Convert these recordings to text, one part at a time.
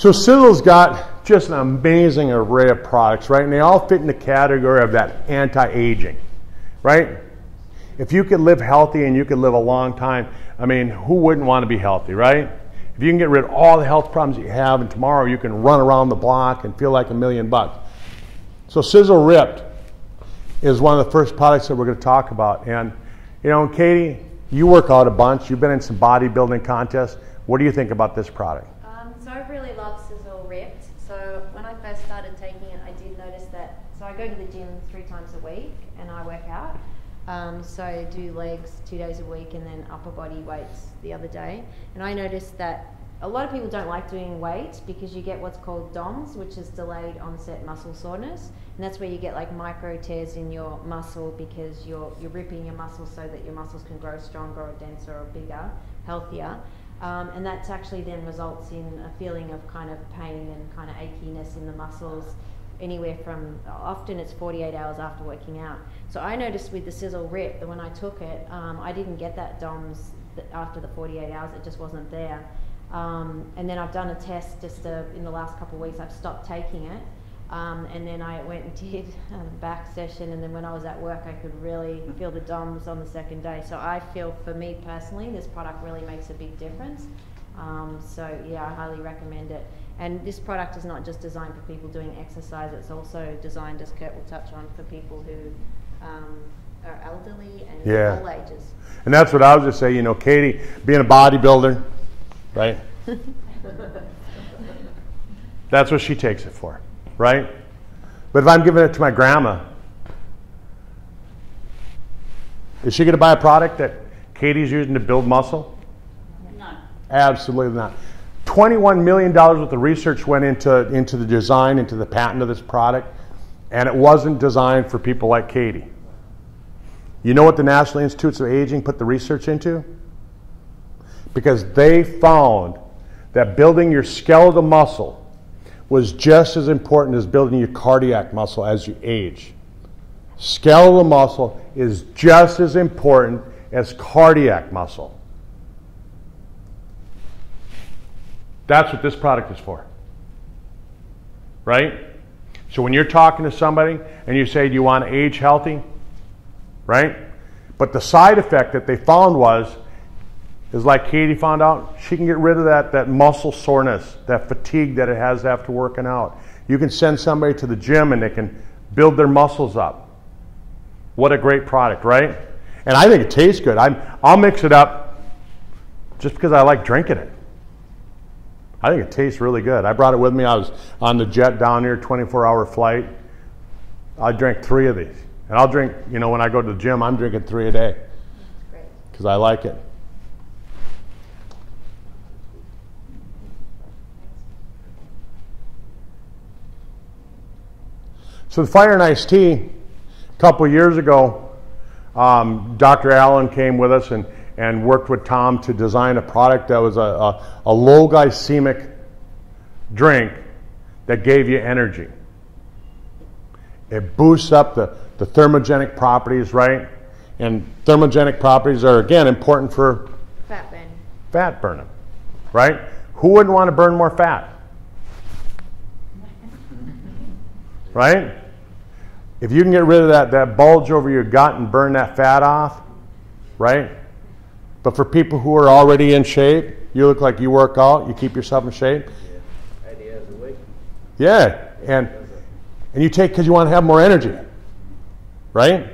So Sisel's got just an amazing array of products, right? And they all fit in the category of that anti-aging, right? If you could live healthy and you could live a long time, I mean, who wouldn't want to be healthy, right? If you can get rid of all the health problems you have and tomorrow you can run around the block and feel like $1,000,000. So Sisel Ripped is one of the first products that we're going to talk about. And, you know, Katie, you work out a bunch. You've been in some bodybuilding contests. What do you think about this product? So I really love Sisel Ripped. So when I first started taking it, I did notice that, so I go to the gym 3 times a week and I work out. So I do legs 2 days a week and then upper body weights the other day. And I noticed that a lot of people don't like doing weights because you get what's called DOMS, which is delayed onset muscle soreness. And that's where you get like micro tears in your muscle because you're ripping your muscles so that your muscles can grow stronger or denser or bigger, healthier. And that actually then results in a feeling of kind of pain and kind of achiness in the muscles anywhere from, often it's 48 hours after working out. So I noticed with the Sisel Rip that when I took it, I didn't get that DOMS after the 48 hours, it just wasn't there. And then I've done a test just in the last couple of weeks, I've stopped taking it. And then I went and did a back session, and then when I was at work I could really feel the DOMS on the second day. So I feel, for me personally, this product really makes a big difference. So yeah, I highly recommend it. And this product is not just designed for people doing exercise, it's also designed, as Curt will touch on, for people who are elderly and all ages. And that's what I was just saying, you know, Katie, being a bodybuilder, right? That's what she takes it for, right? But if I'm giving it to my grandma, is she going to buy a product that Katie's using to build muscle? No. Absolutely not. $21 million worth of research went into the design, into the patent of this product, and it wasn't designed for people like Katie. You know what the National Institutes of Aging put the research into? Because they found that building your skeletal muscle was just as important as building your cardiac muscle as you age. Skeletal muscle is just as important as cardiac muscle. That's what this product is for, right? So when you're talking to somebody and you say, do you want to age healthy, right? But the side effect that they found is like Katie found out, she can get rid of that muscle soreness, that fatigue that it has after working out. You can send somebody to the gym and they can build their muscles up. What a great product, right? And I think it tastes good. I'll mix it up just because I like drinking it. I think it tastes really good. I brought it with me. I was on the jet down here, 24-hour flight. I drank 3 of these. And I'll drink, you know, when I go to the gym, I'm drinking 3 a day. Because I like it. So the Fire and Ice Tea, a couple of years ago, Dr. Allen came with us and worked with Tom to design a product that was a low glycemic drink that gave you energy. It boosts up the thermogenic properties, right? And thermogenic properties are, again, important for fat burning, right? Who wouldn't want to burn more fat? Right? If you can get rid of that bulge over your gut and burn that fat off, right? But for people who are already in shape, you look like you work out, you keep yourself in shape. Yeah, 80 hours a week. Yeah, and you take because you want to have more energy, right?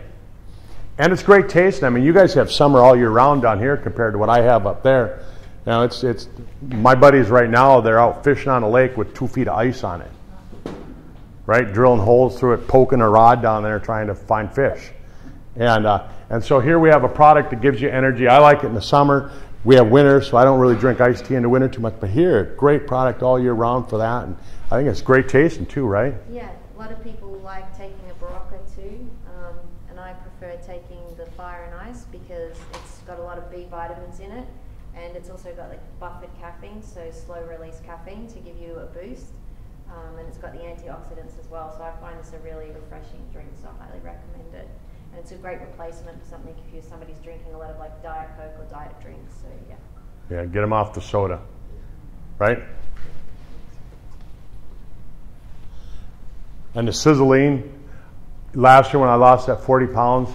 And it's great taste. I mean, you guys have summer all year round down here compared to what I have up there. Now, it's my buddies right now, they're out fishing on a lake with 2 feet of ice on it, right? Drilling holes through it, poking a rod down there trying to find fish. And so here we have a product that gives you energy. I like it in the summer. We have winter, so I don't really drink iced tea in the winter too much. But here, great product all year round for that. And I think it's great tasting too, right? Yeah, a lot of people like taking a Barocca too. And I prefer taking the Fire and Ice because it's got a lot of B vitamins in it. And it's also got like buffered caffeine, so slow release caffeine to give you a boost. And it's got the antioxidants as well. So I find this a really refreshing drink, so I highly recommend it. And it's a great replacement for something if somebody's drinking a lot of like Diet Coke or diet drinks. So yeah. Yeah, get them off the soda, right? And the Siseline, last year when I lost that 40 pounds,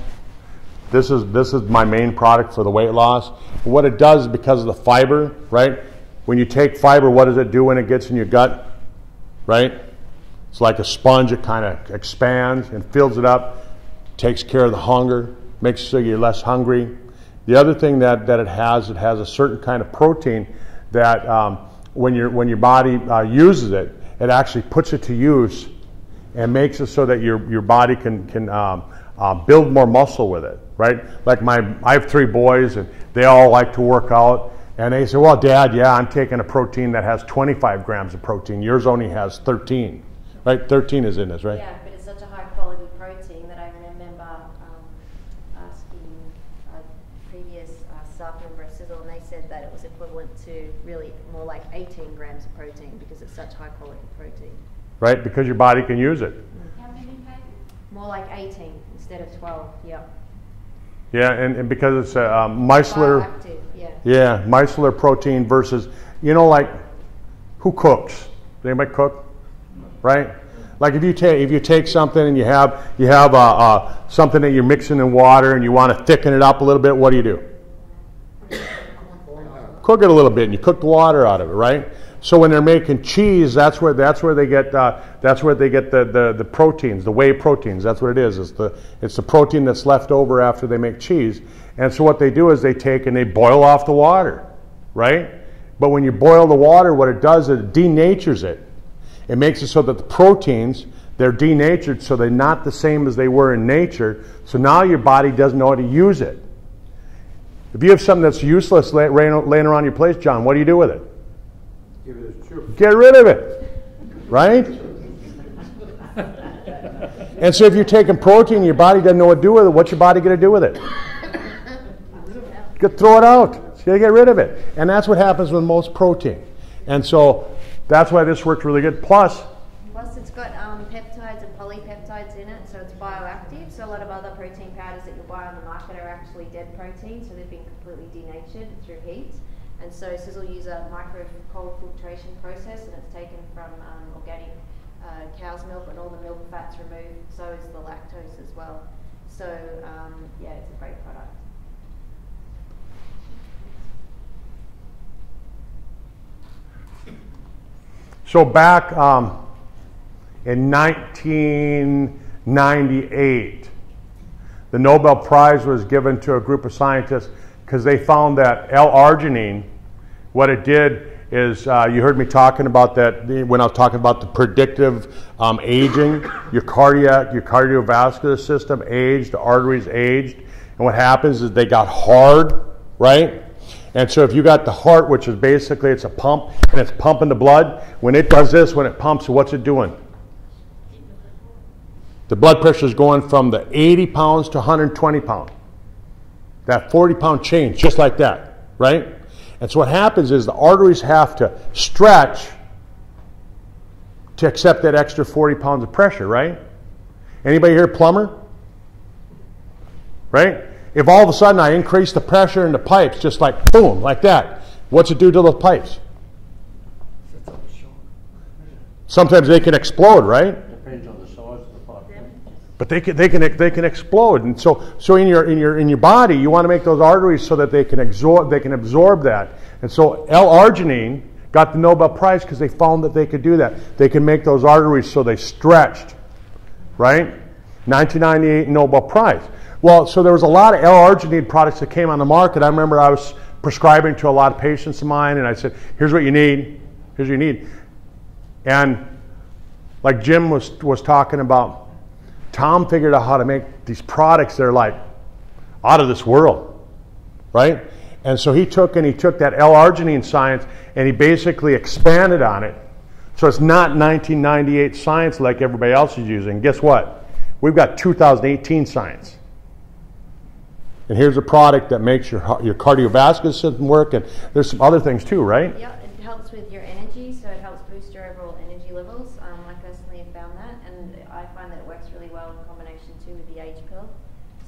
this is my main product for the weight loss. What it does is because of the fiber, right? When you take fiber, what does it do when it gets in your gut, right? It's like a sponge. It kind of expands and fills it up, takes care of the hunger, makes sure you're less hungry. The other thing that it has a certain kind of protein that when your body uses it, it actually puts it to use and makes it so that your body can build more muscle with it, right? Like I have 3 boys, and they all like to work out, and they say, well, Dad, yeah, I'm taking a protein that has 25 grams of protein. Yours only has 13, right? 13 is in this, right? Yeah, but it's such a high quality protein that I remember asking a previous staff member at Sisel, and they said that it was equivalent to really more like 18 grams of protein because it's such high quality protein. Right, because your body can use it. How many pages? More like 18 instead of 12, yeah. Yeah, and because it's a micellar, Bioactive, yeah. yeah, micellar protein versus, you know, like, who cooks? Does anybody cook? Right? Like if you take something and you have something that you're mixing in water and you want to thicken it up a little bit, what do? Cook it a little bit, and you cook the water out of it, right? So when they're making cheese, that's where they get the proteins, the whey proteins. That's what it is. It's the protein that's left over after they make cheese. And so what they do is they take and they boil off the water, right? But when you boil the water, what it does is it denatures it. It makes it so that the proteins, they're denatured, so they're not the same as they were in nature. So now your body doesn't know how to use it. If you have something that's useless laying around your place, John, what do you do with it? Give it a chew. Get rid of it, right? And so if you're taking protein, your body doesn't know what to do with it. What's your body going to do with it? Throw it out. So you got to get rid of it. And that's what happens with most protein. And so that's why this works really good. Plus it's got peptides and polypeptides in it, so it's bioactive. So a lot of other protein powders that you buy on the market are actually dead protein, so they've been completely denatured through heat. And so Sisel use a micro-cold filtration process, and it's taken from organic cow's milk, and all the milk fat's removed, so is the lactose as well. So yeah, it's a great product. So back in 1998, the Nobel Prize was given to a group of scientists because they found that L-arginine, what it did is, you heard me talking about that when I was talking about the predictive aging, your cardiovascular system aged, the arteries aged, and what happens is they got hard, right? And so if you got the heart, which is basically it's a pump, and it's pumping the blood, when it does this, when it pumps, what's it doing? The blood pressure is going from the 80 pounds to 120 pounds. That 40-pound change, just like that, right? And so what happens is the arteries have to stretch to accept that extra 40 pounds of pressure, right? Anybody here a plumber? Right? If all of a sudden I increase the pressure in the pipes, just like boom, like that, what's it do to those pipes? Sometimes they can explode, right? Depends on the size of the pipe. But they can explode, and so in your body you want to make those arteries so that they can absorb that. And so L-arginine got the Nobel Prize because they found that they could do that. They can make those arteries so they stretched, right? 1998 Nobel Prize. Well, so there was a lot of L-arginine products that came on the market. I remember I was prescribing to a lot of patients of mine, and I said, "Here's what you need. Here's what you need." And like Jim was talking about, Tom figured out how to make these products that are like out of this world, right? And so he took that L-arginine science and he basically expanded on it. So it's not 1998 science like everybody else is using. Guess what? We've got 2018 science. And here's a product that makes your cardiovascular system work, and there's some other things too, right? Yeah, it helps with your energy, so it helps boost your overall energy levels. I personally have found that, and I find that it works really well in combination too with the age pill.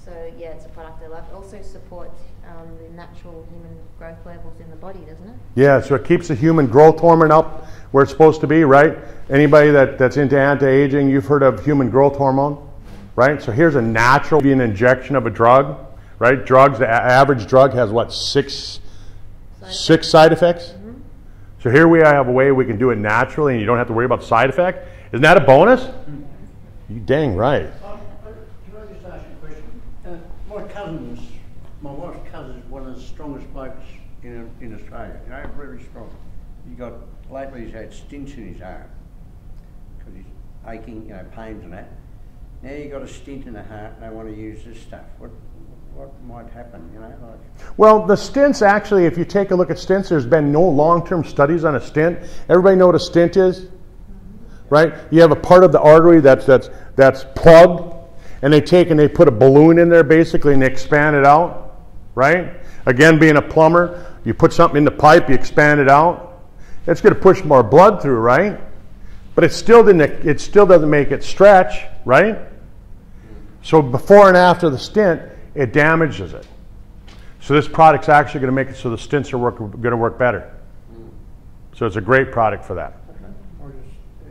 So yeah, it's a product I love. It also supports the natural human growth levels in the body, doesn't it? Yeah, so it keeps the human growth hormone up, where it's supposed to be, right? Anybody that's into anti-aging, you've heard of human growth hormone, right? So here's a natural an injection of a drug, right? Drugs, the average drug has what, six side effects? Mm-hmm. So here we have a way we can do it naturally and you don't have to worry about side effect. Isn't that a bonus? Mm-hmm. You dang right. Can I just ask you a question? My wife's cousin is one of the strongest blokes in Australia. You know, very strong. Lately he's had stints in his arm because he's aching, you know, pains and that. Now you've got a stint in the heart and they want to use this stuff. What might happen, you know? Well, the stents actually, if you take a look at stents, there's been no long-term studies on a stent. Everybody know what a stent is? Right? You have a part of the artery that's plugged, and they put a balloon in there basically and they expand it out, right? Again, being a plumber, you put something in the pipe, you expand it out. It's going to push more blood through, right? But it still doesn't make it stretch, right? So before and after the stent, it damages it. So this product's actually going to make it so the stents are going to work better. So it's a great product for that.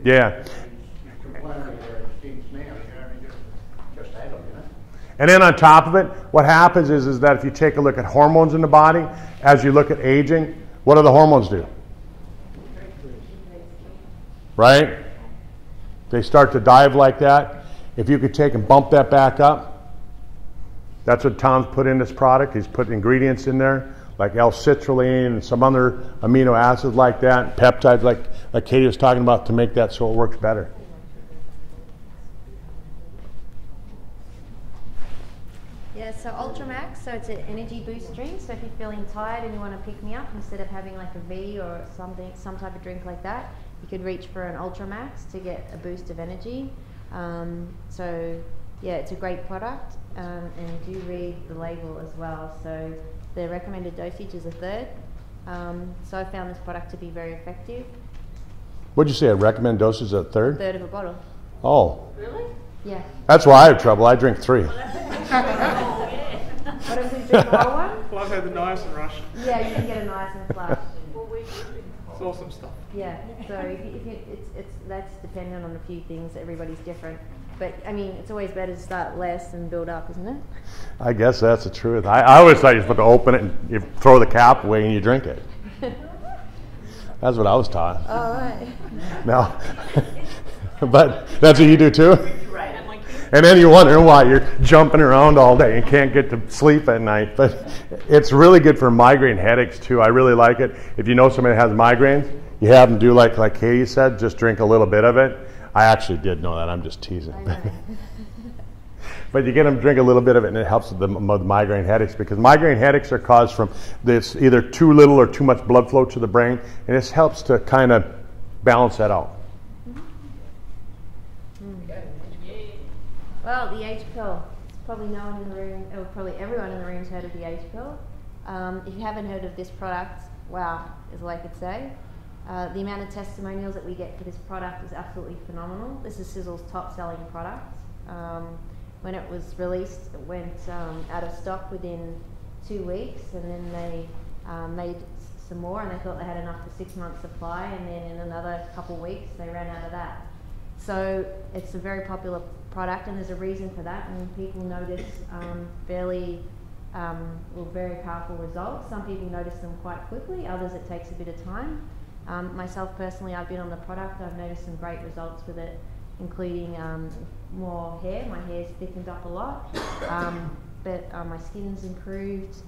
Yeah. And then on top of it, what happens is that if you take a look at hormones in the body, as you look at aging, what do the hormones do? Right? They start to dive like that. If you could take and bump that back up, that's what Tom's put in this product. He's put ingredients in there like L-citrulline and some other amino acids like that, peptides like Katie was talking about to make that so it works better. Yeah, so Ultramax, so it's an energy boost drink. So if you're feeling tired and you want to pick me up, instead of having like a V or some type of drink like that, you could reach for an Ultramax to get a boost of energy. So yeah, it's a great product, and do read the label as well. So the recommended dosage is a third. So I found this product to be very effective. What'd you say, a recommended dosage is a third? A third of a bottle. Oh. Really? Yeah. That's why I have trouble. I drink 3. What if we drink the whole one? Well, I've had the nice and Russian. Yeah, you can get a nice and flash. It's awesome stuff. Yeah, so that's dependent on a few things. Everybody's different. But, I mean, it's always better to start less and build up, isn't it? I guess that's the truth. I always thought you're supposed to open it and you throw the cap away and you drink it. That's what I was taught. Oh, right. No. But that's what you do too? Right. And then you're wondering why you're jumping around all day and can't get to sleep at night. But it's really good for migraine headaches too. I really like it. If you know somebody that has migraines, you have them do like Katie said, just drink a little bit of it. I actually did know that. I'm just teasing. But you get them to drink a little bit of it and it helps with the migraine headaches, because migraine headaches are caused from this either too little or too much blood flow to the brain, and this helps to kind of balance that out. Well, the Age pill. It's probably no one in the room, or probably everyone in the room's heard of the Age pill. If you haven't heard of this product, wow, is all I could say. The amount of testimonials that we get for this product is absolutely phenomenal. This is Sisel's top selling product. When it was released, it went out of stock within 2 weeks, and then they made some more, and they thought they had enough for 6 months supply, and then in another couple of weeks they ran out of that. So it's a very popular product, and there's a reason for that, and people notice very powerful results. Some people notice them quite quickly, others it takes a bit of time. Myself personally, I've been on the product, I've noticed some great results with it, including more hair. My hair's thickened up a lot, but my skin's improved,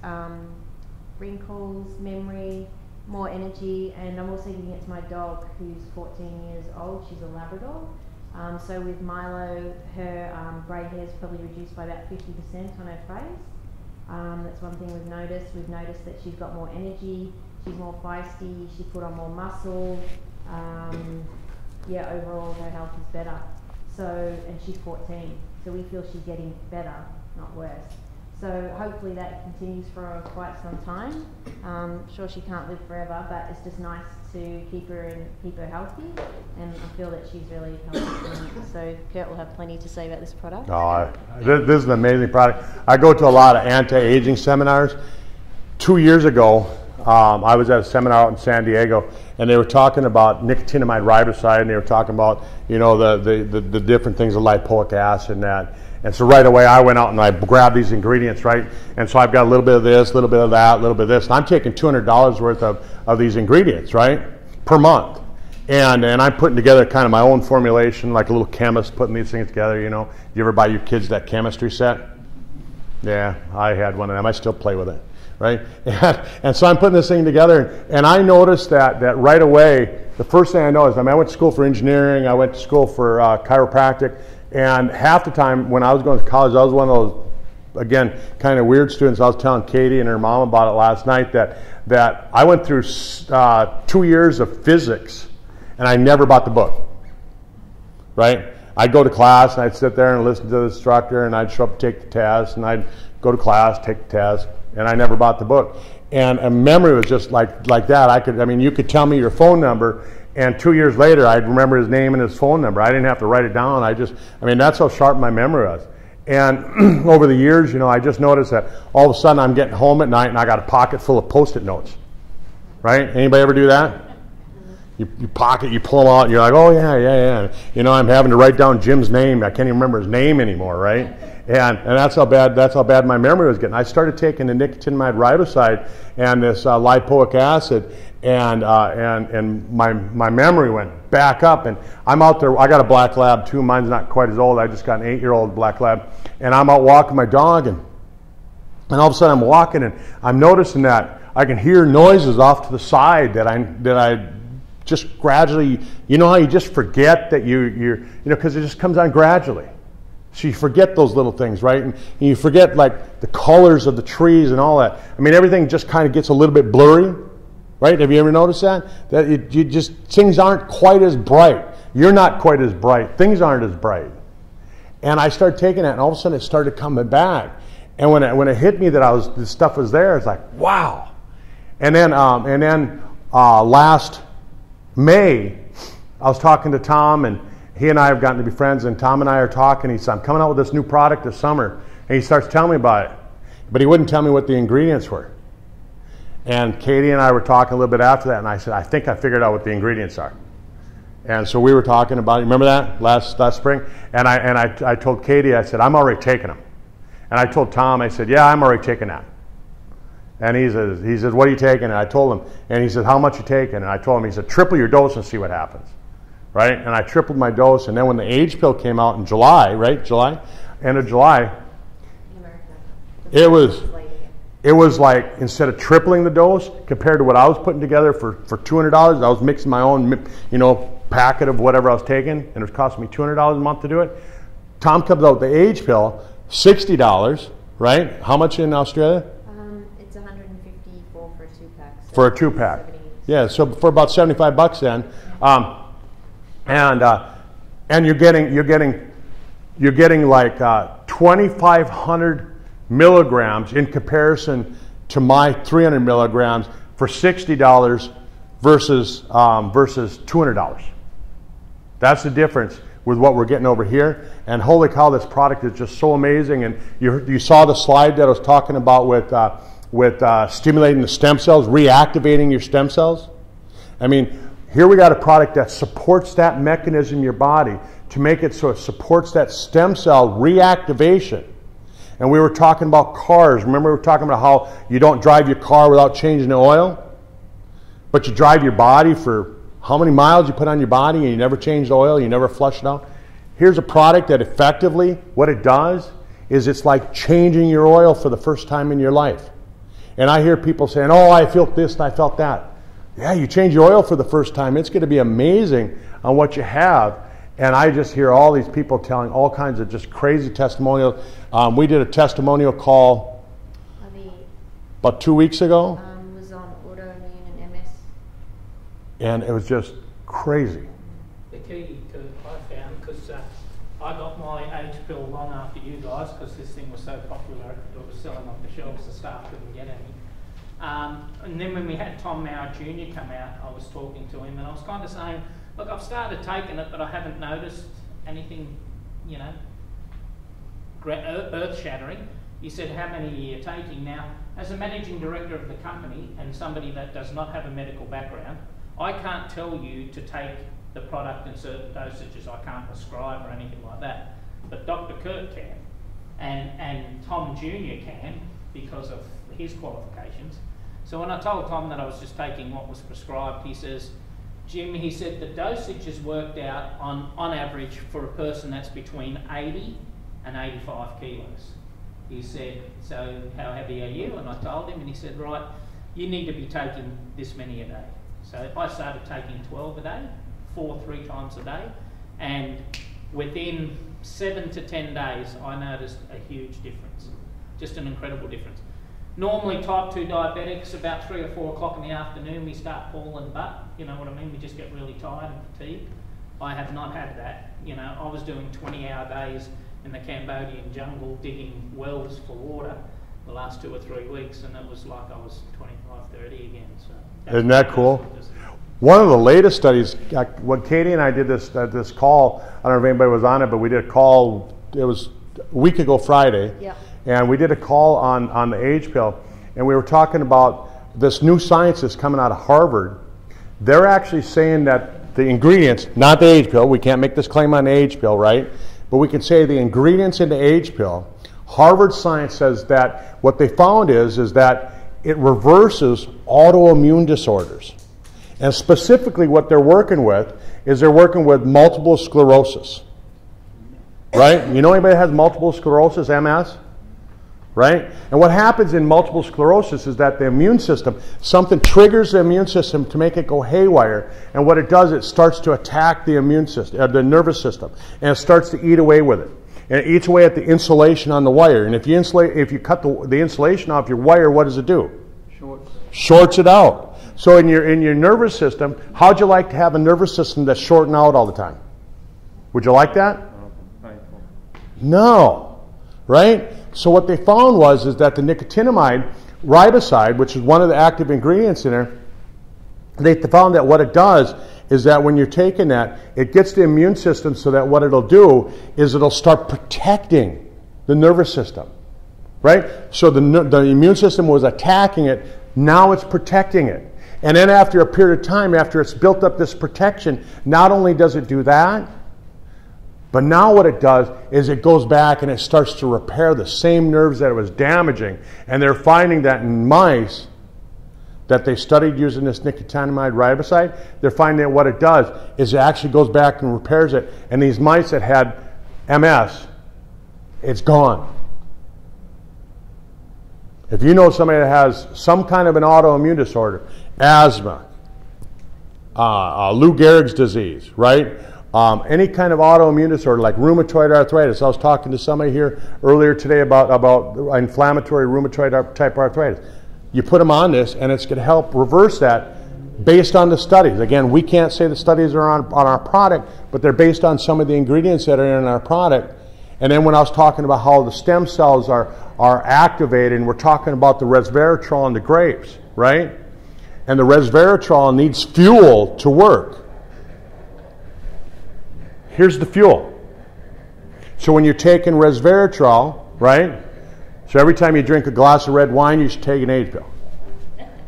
wrinkles, memory, more energy, and I'm also giving it to my dog who's 14 years old. She's a Labrador. So with Milo, her grey hair's probably reduced by about 50% on her face. That's one thing we've noticed. We've noticed that she's got more energy, she's more feisty, she's put on more muscle. Yeah, overall her health is better. So, and she's 14, so we feel she's getting better, not worse. So hopefully that continues for quite some time. Sure, she can't live forever, but it's just nice to keep her healthy, and I feel that she's really healthy. So Curt will have plenty to say about this product. Oh, this is an amazing product. I go to a lot of anti-aging seminars. 2 years ago, I was at a seminar out in San Diego, and they were talking about nicotinamide riboside, and they were talking about, you know, the different things of lipoic acid and that. And so right away I went out and I grabbed these ingredients, right? And so I've got a little bit of this, a little bit of that, a little bit of this. And I'm taking $200 worth of these ingredients, right? Per month. And I'm putting together kind of my own formulation, like a little chemist putting these things together, you know. You ever buy your kids that chemistry set? Yeah, I had one of them. I still play with it, right? And so I'm putting this thing together, and I noticed that right away, the first thing I noticed, I mean, I went to school for engineering, I went to school for chiropractic, and half the time when I was going to college, I was one of those, again, kind of weird students. I was telling Katie and her mom about it last night that I went through 2 years of physics, and I never bought the book, right? I'd go to class, and I'd sit there and listen to the instructor, and I'd show up to take the test, and I'd go to class, take the test, and I never bought the book. And a memory was just like that. I mean, you could tell me your phone number, and 2 years later, I'd remember his name and his phone number. I didn't have to write it down. I mean, that's how sharp my memory was. And over the years, you know, I just noticed that all of a sudden I'm getting home at night, and I got a pocket full of Post-it notes, right? Anybody ever do that? You pocket, you pull them out, and you're like, oh, yeah. You know, I'm having to write down Jim's name. I can't even remember his name anymore, right? And that's how bad my memory was getting. I started taking the nicotinamide riboside and this lipoic acid, and my memory went back up. And I'm out there. I got a black lab too. Mine's not quite as old. I just got an 8-year-old black lab, and I'm out walking my dog, and all of a sudden I'm walking, and I'm noticing that I can hear noises off to the side that I just gradually, you know how you just forget that you're you know, because it just comes on gradually. So you forget those little things, right? And you forget like the colors of the trees and all that. I mean, everything just kind of gets a little bit blurry, right? Have you ever noticed that? That you just, things aren't quite as bright. You're not quite as bright. Things aren't as bright. And I started taking that, and all of a sudden it started coming back. And when it hit me that this stuff was there, it's like, wow. And then last May, I was talking to Tom, and he and I have gotten to be friends, and Tom and I are talking. He said, I'm coming out with this new product this summer. And he starts telling me about it. But he wouldn't tell me what the ingredients were. And Katie and I were talking a little bit after that, and I said, I think I figured out what the ingredients are. And so we were talking about it. Remember that last spring? And I told Katie, I said, I'm already taking them. And I told Tom, I said, yeah, I'm already taking that. And he says, what are you taking? And I told him, and he said, how much you taking? And I told him, he said, triple your dose and see what happens, right? And I tripled my dose, and then when the age pill came out in July, right, end of July, it was like, instead of tripling the dose compared to what I was putting together for $200, I was mixing my own, you know, packet of whatever I was taking, and it was costing me $200 a month to do it. Tom comes out with the age pill, $60, right? How much in Australia? It's $154 for a 2-pack. So for a 2-pack. Yeah, so for about $75 then. And you're getting like 2,500 milligrams in comparison to my 300 milligrams for $60 versus $200. That's the difference with what we're getting over here. And holy cow, this product is just so amazing. And you saw the slide that I was talking about with stimulating the stem cells, reactivating your stem cells. I mean, here we got a product that supports that mechanism in your body to make it so it supports that stem cell reactivation. And we were talking about cars. Remember we were talking about how you don't drive your car without changing the oil? But you drive your body for how many miles you put on your body and you never change the oil, you never flush it out? Here's a product that effectively, what it does is it's like changing your oil for the first time in your life. And I hear people saying, oh, I felt this and I felt that. Yeah, you change your oil for the first time. It's going to be amazing on what you have. And I just hear all these people telling all kinds of just crazy testimonials. We did a testimonial call about 2 weeks ago. Was on autoimmune and MS. And it was just crazy. The key to I found, because I got my age pill long after you guys, because this thing was so popular, it was selling off the shelves, the staff couldn't get any. And then when we had Tom Mauer Jr. come out, I was talking to him, and I was kind of saying, look, I've started taking it, but I haven't noticed anything, you know, earth-shattering. He said, how many are you taking? Now, as a managing director of the company and somebody that does not have a medical background, I can't tell you to take the product in certain dosages. I can't prescribe or anything like that. But Dr. Curt can, and Tom Jr. can because of his qualifications. So when I told Tom that I was just taking what was prescribed, he says, Jim, he said, the dosage is worked out on average for a person that's between 80 and 85 kilos. He said, so how heavy are you? And I told him, and he said, right, you need to be taking this many a day. So I started taking 12 a day, 3 times a day, and within 7 to 10 days, I noticed a huge difference, just an incredible difference. Normally, type 2 diabetics, about 3 or 4 o'clock in the afternoon, we start falling butt, you know what I mean? We just get really tired and fatigued. I have not had that. You know, I was doing 20-hour days in the Cambodian jungle digging wells for water the last 2 or 3 weeks, and it was like I was 25, 30 again. So isn't that cool? One of the latest studies, when Katie and I did this call, I don't know if anybody was on it, but we did a call, it was a week ago Friday, and we did a call on the age pill, and we were talking about this new science that's coming out of Harvard. They're actually saying that the ingredients, not the age pill, we can't make this claim on the age pill, right? But we can say the ingredients in the age pill, Harvard science says that what they found is that it reverses autoimmune disorders. And specifically what they're working with is they're working with multiple sclerosis. Right? You know anybody that has multiple sclerosis, MS? Right? And what happens in multiple sclerosis is that the immune system, something triggers the immune system to make it go haywire. And what it does, it starts to attack the immune system, the nervous system, and it starts to eat away with it. And it eats away at the insulation on the wire. And if you cut the insulation off your wire, what does it do? Shorts it out. So in your nervous system, how'd you like to have a nervous system that's shorting out all the time? Would you like that? No. Right? So what they found is that the nicotinamide riboside, which is one of the active ingredients in there, they found that what it does is that when you're taking that, it gets the immune system so that what it'll do is it'll start protecting the nervous system. Right? So the immune system was attacking it, now it's protecting it. And then after a period of time, after it's built up this protection, not only does it do that, but now what it does is it goes back and it starts to repair the same nerves that it was damaging. And they're finding that in mice that they studied using this nicotinamide riboside, they're finding that what it does is it actually goes back and repairs it. And these mice that had MS, it's gone. If you know somebody that has some kind of an autoimmune disorder, asthma, Lou Gehrig's disease, right? Any kind of autoimmune disorder like rheumatoid arthritis. I was talking to somebody here earlier today about inflammatory rheumatoid type arthritis. You put them on this and it's going to help reverse that based on the studies. Again, we can't say the studies are on our product, but they're based on some of the ingredients that are in our product. And then when I was talking about how the stem cells are activated, and we're talking about the resveratrol in the grapes, right? And the resveratrol needs fuel to work. Here's the fuel. So when you're taking resveratrol, right? So every time you drink a glass of red wine, you should take an age pill.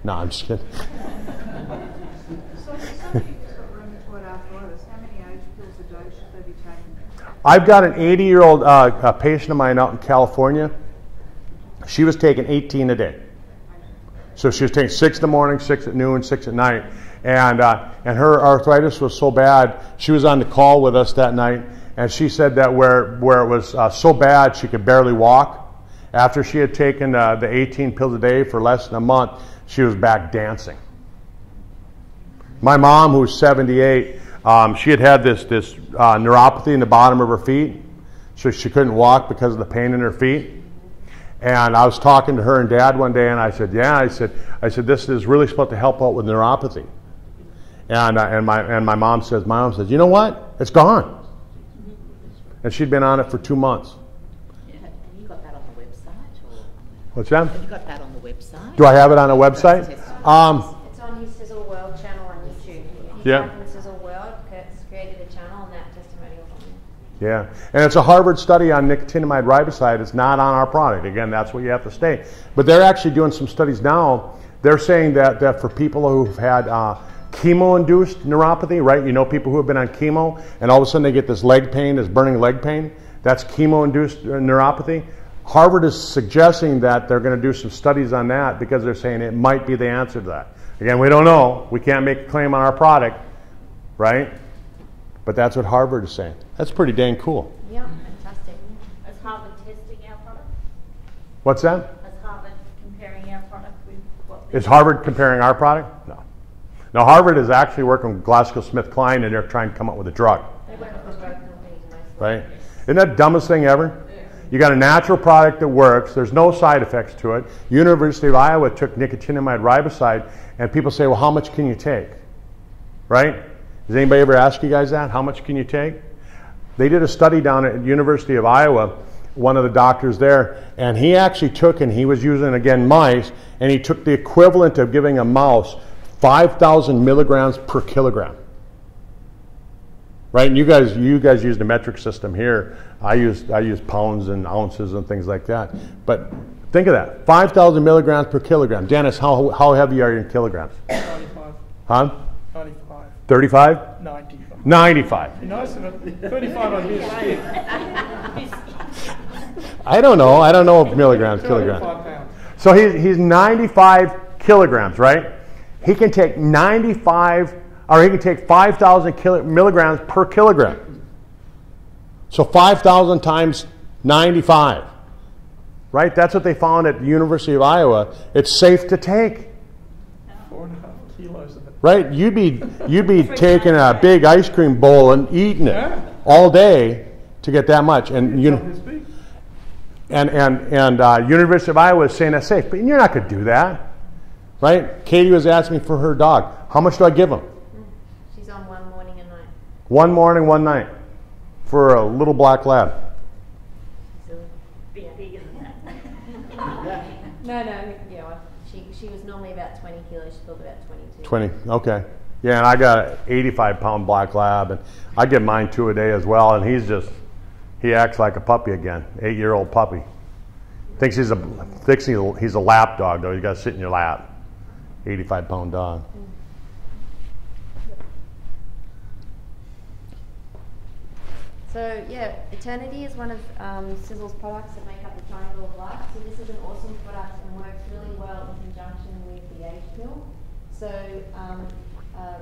No, I'm just kidding. So for somebody who's got rheumatoid arthritis, how many age pills a day should they be taking? I've got an 80-year-old patient of mine out in California. She was taking 18 a day. So she was taking 6 in the morning, 6 at noon, 6 at night. And her arthritis was so bad, she was on the call with us that night, and she said that where it was so bad she could barely walk, after she had taken the 18 pills a day for less than a month, she was back dancing. My mom, who's 78, she had this neuropathy in the bottom of her feet, so she couldn't walk because of the pain in her feet. And I was talking to her and Dad one day, and I said, "Yeah," I said, "This is really supposed to help out with neuropathy." And my mom says, "You know what? It's gone." And she'd been on it for 2 months. Have you got that on the website? Or? What's that? Have you got that on the website? Do I have it on a website? It's on his Sisel World channel on YouTube. If you Yeah. type in Sisel World, Kurt's created a channel and that testimonial on Yeah, and it's a Harvard study on nicotinamide riboside. It's not on our product. Again, that's what you have to state. But they're actually doing some studies now. They're saying that for people who've had chemo-induced neuropathy, right? You know, people who have been on chemo, and all of a sudden they get this leg pain, this burning leg pain. That's chemo-induced neuropathy. Harvard is suggesting that they're going to do some studies on that because they're saying it might be the answer to that. Again, we don't know. We can't make a claim on our product, right? But that's what Harvard is saying. That's pretty dang cool. Yeah, fantastic. Is Harvard testing our product? What's that? Is Harvard comparing our product with what? Is Harvard comparing our product? No. No, Harvard is actually working with GlaxoSmithKline, and they're trying to come up with a drug. They work for both companies mostly. Right? Isn't that the dumbest thing ever? You got a natural product that works. There's no side effects to it. University of Iowa took nicotinamide riboside, and people say, well, how much can you take? Right? Does anybody ever ask you guys that? How much can you take? They did a study down at University of Iowa, one of the doctors there, and he actually took, and he was using, again, mice, and he took the equivalent of giving a mouse 5,000 milligrams per kilogram. Right? And you guys use the metric system here. I use pounds and ounces and things like that. But think of that, 5,000 milligrams per kilogram. Dennis, how heavy are you in kilograms? 95. Huh? 95. 35? 95. 95. Be nice of it. 35 on this. I don't know. I don't know if milligrams, 5 kilograms. pounds. So he's 95 kilograms, right? He can take 95, or he can take 5,000 milligrams per kilogram. So 5,000 times 95, right? That's what they found at the University of Iowa. It's safe to take, 4.5 kilos of it. right? You'd be taking a big ice cream bowl and eating it all day to get that much. And University of Iowa is saying that's safe, but you're not going to do that, right? Katie was asking for her dog. How much do I give him? She's on one morning and night. One morning, one night, for a little black lab. So, Bigger than that. no, yeah, she was normally about 20 kilos. She's probably about 22. 20, okay. Yeah, and I got an 85-pound black lab, and I give mine 2 a day as well, and he acts like a puppy again, 8-year-old puppy. Thinks he's a lap dog, though. You got to sit in your lap. 85-pound dog. So yeah, Eternity is one of Sisel's products that make up the triangle of life. So this is an awesome product and works really well in conjunction with the age pill. So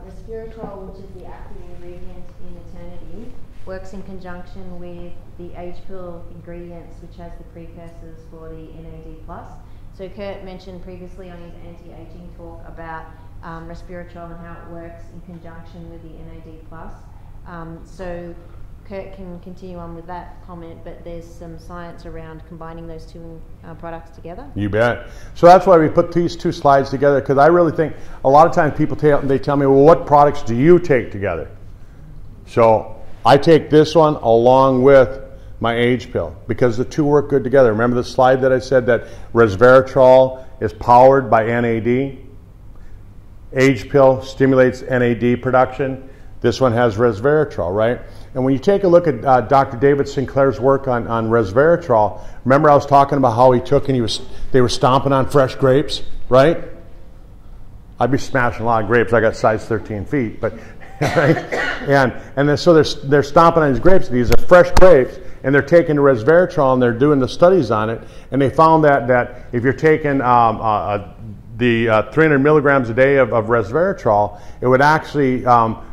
resveratrol, which is the active ingredient in Eternity, works in conjunction with the age pill ingredients, which has the precursors for the NAD+. So Curt mentioned previously on his anti-aging talk about resveratrol and how it works in conjunction with the NAD+. So Curt can continue on with that comment, but there's some science around combining those two products together. You bet. So that's why we put these 2 slides together, because I really think a lot of times people they tell me, well, what products do you take together? So I take this one along with my age pill because the 2 work good together. Remember the slide that I said that resveratrol is powered by NAD? Age pill stimulates NAD production. This one has resveratrol, right? And when you take a look at Dr. David Sinclair's work on resveratrol, remember I was talking about how he took and they were stomping on fresh grapes, right? I'd be smashing a lot of grapes. I got size 13 feet, but right? And then so they're stomping on these grapes. These are fresh grapes, and they're taking the resveratrol and they're doing the studies on it. And they found that if you're taking the 300 milligrams a day of resveratrol, it would actually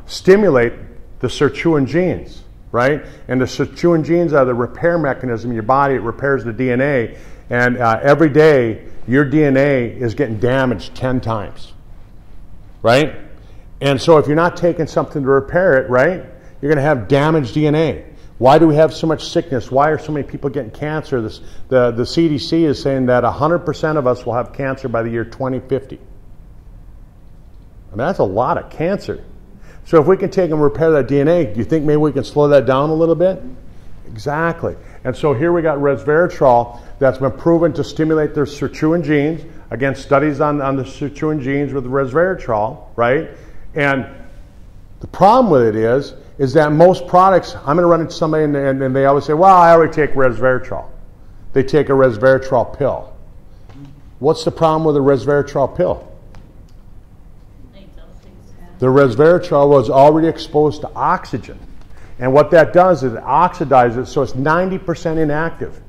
stimulate the sirtuin genes, right? And the sirtuin genes are the repair mechanism in your body. It repairs the DNA. And every day, your DNA is getting damaged 10 times, right? And so if you're not taking something to repair it, right, you're going to have damaged DNA. Why do we have so much sickness? Why are so many people getting cancer? The CDC is saying that 100% of us will have cancer by the year 2050. I mean, that's a lot of cancer. So if we can take and repair that DNA, do you think maybe we can slow that down a little bit? Exactly. And so here we got resveratrol that's been proven to stimulate their sirtuin genes. Again, studies on the sirtuin genes with resveratrol, right? And The problem with it is that most products, I'm going to run into somebody and they always say, well, I already take resveratrol. They take a resveratrol pill. What's the problem with a resveratrol pill? The resveratrol was already exposed to oxygen. And what that does is it oxidizes it so it's 90% inactive.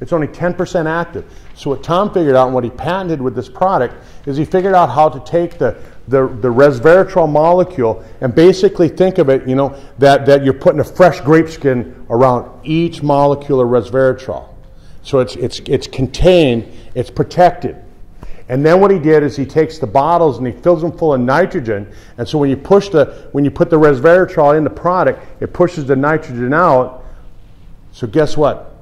It's only 10% active. So what Tom figured out and what he patented with this product is he figured out how to take the resveratrol molecule and basically think of it, you know, that you're putting a fresh grape skin around each molecule of resveratrol. So it's contained, it's protected. And then what he did is he takes the bottles and he fills them full of nitrogen. And so when you put the resveratrol in the product, it pushes the nitrogen out. So guess what?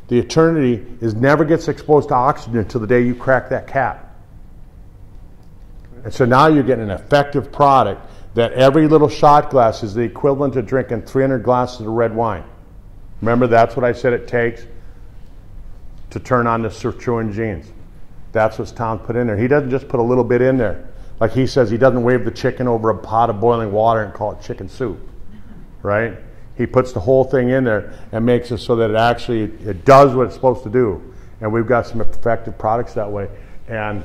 The eternity never gets exposed to oxygen until the day you crack that cap. And so now you're getting an effective product that every little shot glass is the equivalent of drinking 300 glasses of red wine. Remember, that's what I said it takes to turn on the sirtuin genes. That's what Tom put in there. He doesn't just put a little bit in there. Like he says, he doesn't wave the chicken over a pot of boiling water and call it chicken soup, right? He puts the whole thing in there and makes it so that it does what it's supposed to do. And we've got some effective products that way. And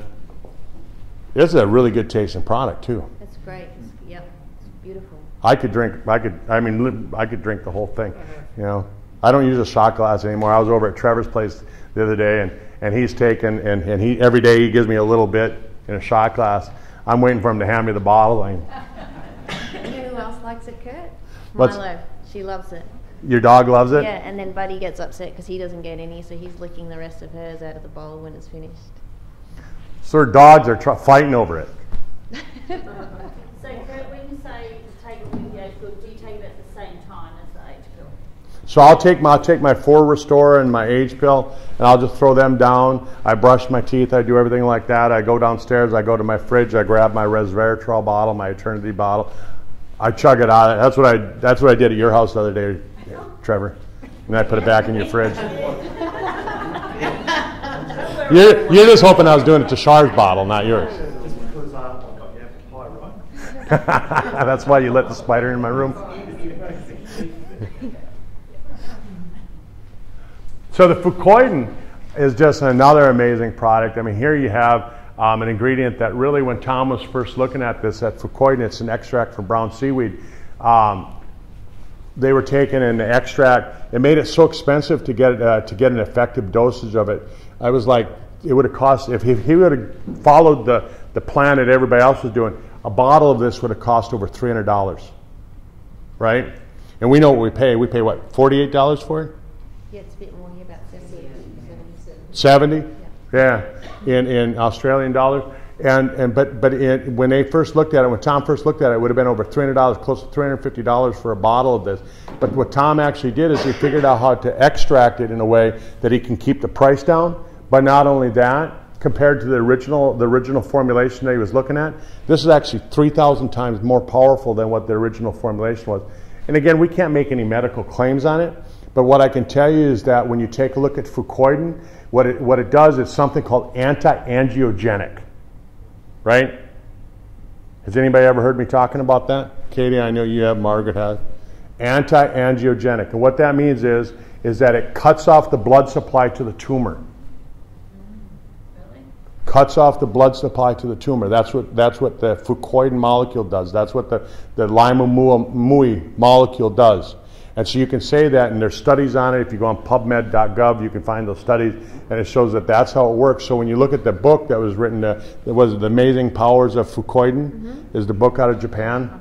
this is a really good tasting product too. That's great. Yep, it's beautiful. I could drink the whole thing. You know, I don't use a shot glass anymore. I was over at Trevor's place the other day, and he's taken and he every day he gives me a little bit in a shot glass. I'm waiting for him to hand me the bottle. You know who else likes it, Curt? Milo. She loves it. Your dog loves it? Yeah, and then Buddy gets upset because he doesn't get any, so he's licking the rest of hers out of the bowl when it's finished. So our dogs are fighting over it. So Curt, when you say take it with the age pill, do you take it at the same time as the age pill? So I'll take my 4 Restore and my age pill, and I'll just throw them down. I brush my teeth. I do everything like that. I go downstairs. I go to my fridge. I grab my resveratrol bottle, my Eternity bottle. I chug it out. That's what I did at your house the other day, Trevor. And I put it back in your fridge. You're just hoping I was doing it to Char's bottle, not yours. Just because I got the apple pie, right? That's why you let the spider in my room. So the fucoidan is just another amazing product. I mean, here you have an ingredient that really, when Tom was first looking at this, that fucoidan, it's an extract from brown seaweed. They were taking an extract. It made it so expensive to get an effective dosage of it. I was like, it would have cost, if he would have followed the plan that everybody else was doing, a bottle of this would have cost over $300, right? And we know what we pay. We pay what, $48 for it? Yeah, it's a bit more here, about 70. 70? Yeah, in Australian dollars. When they first looked at it, when Tom first looked at it, it would have been over $300, close to $350 for a bottle of this. But what Tom actually did is he figured out how to extract it in a way that he can keep the price down. But not only that, compared to the original formulation that he was looking at, this is actually 3,000 times more powerful than what the original formulation was. And again, we can't make any medical claims on it, but what I can tell you is that when you take a look at fucoidan, what it does is something called anti-angiogenic, right? Has anybody ever heard me talking about that? Katie, I know you have, Margaret has. Anti-angiogenic, and what that means is that it cuts off the blood supply to the tumor. Cuts off the blood supply to the tumor. That's what the fucoidan molecule does. That's what the lima-mui molecule does. And so you can say that, and there's studies on it. If you go on PubMed.gov, you can find those studies, and it shows that that's how it works. So when you look at the book that was written, that was The Amazing Powers of Fucoidan, is the book out of Japan.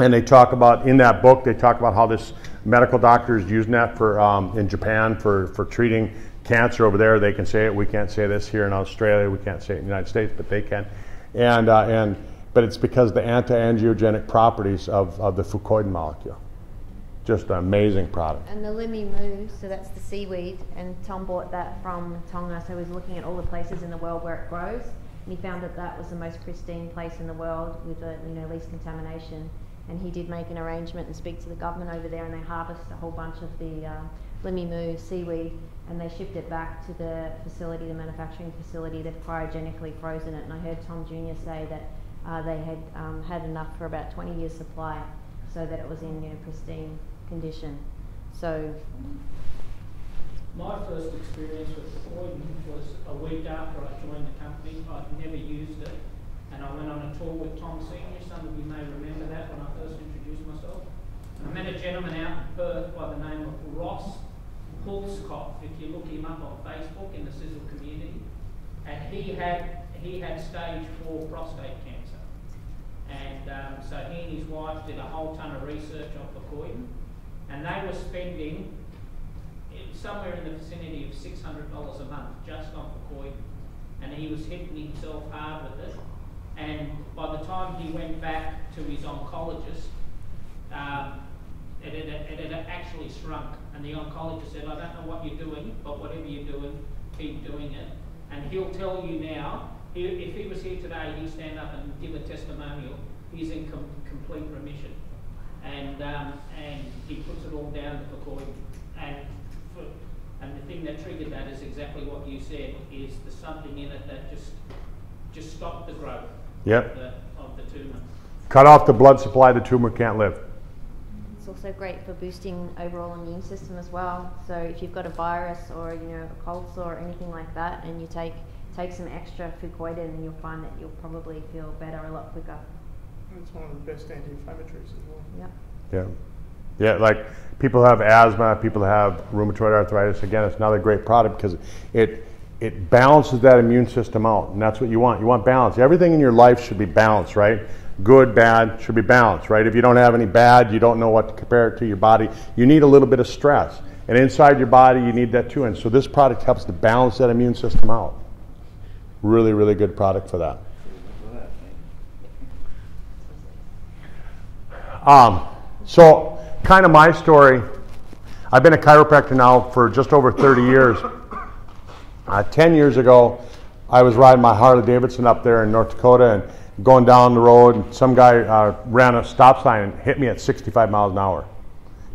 And they talk about, in that book, they talk about how this medical doctor is using that for in Japan for treating cancer over there. They can say it. We can't say this here in Australia. We can't say it in the United States, but they can. But it's because of the anti-angiogenic properties of the fucoidan molecule. Just an amazing product. And the limimu, so that's the seaweed, and Tom bought that from Tonga, so he was looking at all the places in the world where it grows, and he found that that was the most pristine place in the world with the least contamination. And he did make an arrangement and speak to the government over there, and they harvest a whole bunch of the limimu seaweed, and they shipped it back to the facility, the manufacturing facility. They've cryogenically frozen it, and I heard Tom Jr. say that they had had enough for about 20 years supply, so that it was in pristine condition. So my first experience with Croydon was a week after I joined the company. I'd never used it, and I went on a tour with Tom Senior. Some of you may remember that when I first introduced myself. I met a gentleman out in Perth by the name of Ross Hulskopf, if you look him up on Facebook in the Sisel community, and he had stage 4 prostate cancer, and so he and his wife did a whole ton of research on Croydon, and they were spending somewhere in the vicinity of $600 a month just on Croydon, and he was hitting himself hard with it. And by the time he went back to his oncologist, it had actually shrunk, and the oncologist said, I don't know what you're doing, but whatever you're doing, keep doing it. And he'll tell you now, if he was here today, he'd stand up and give a testimonial. He's in complete remission, and he puts it all down to Croydon. And the thing that triggered that is exactly what you said, is there's something in it that just stopped the growth of the tumour. Cut off the blood supply, the tumor can't live. it's also great for boosting overall immune system as well. So if you've got a virus or a cold sore or anything like that, and you take some extra fucoidan, and you'll find that you'll probably feel better a lot quicker. It's one of the best anti-inflammatories as well. Yep. Yeah, like people who have asthma, people who have rheumatoid arthritis, again, it's another great product because it balances that immune system out, and that's what you want. You want balance. Everything in your life should be balanced, right? Good, bad, should be balanced, right? If you don't have any bad, you don't know what to compare it to your body. You need a little bit of stress. And inside your body, you need that too. And so this product helps to balance that immune system out. Really, really good product for that. So kind of my story, I've been a chiropractor now for just over 30 years. 10 years ago, I was riding my Harley Davidson up there in North Dakota and going down the road, and some guy ran a stop sign and hit me at 65 miles an hour.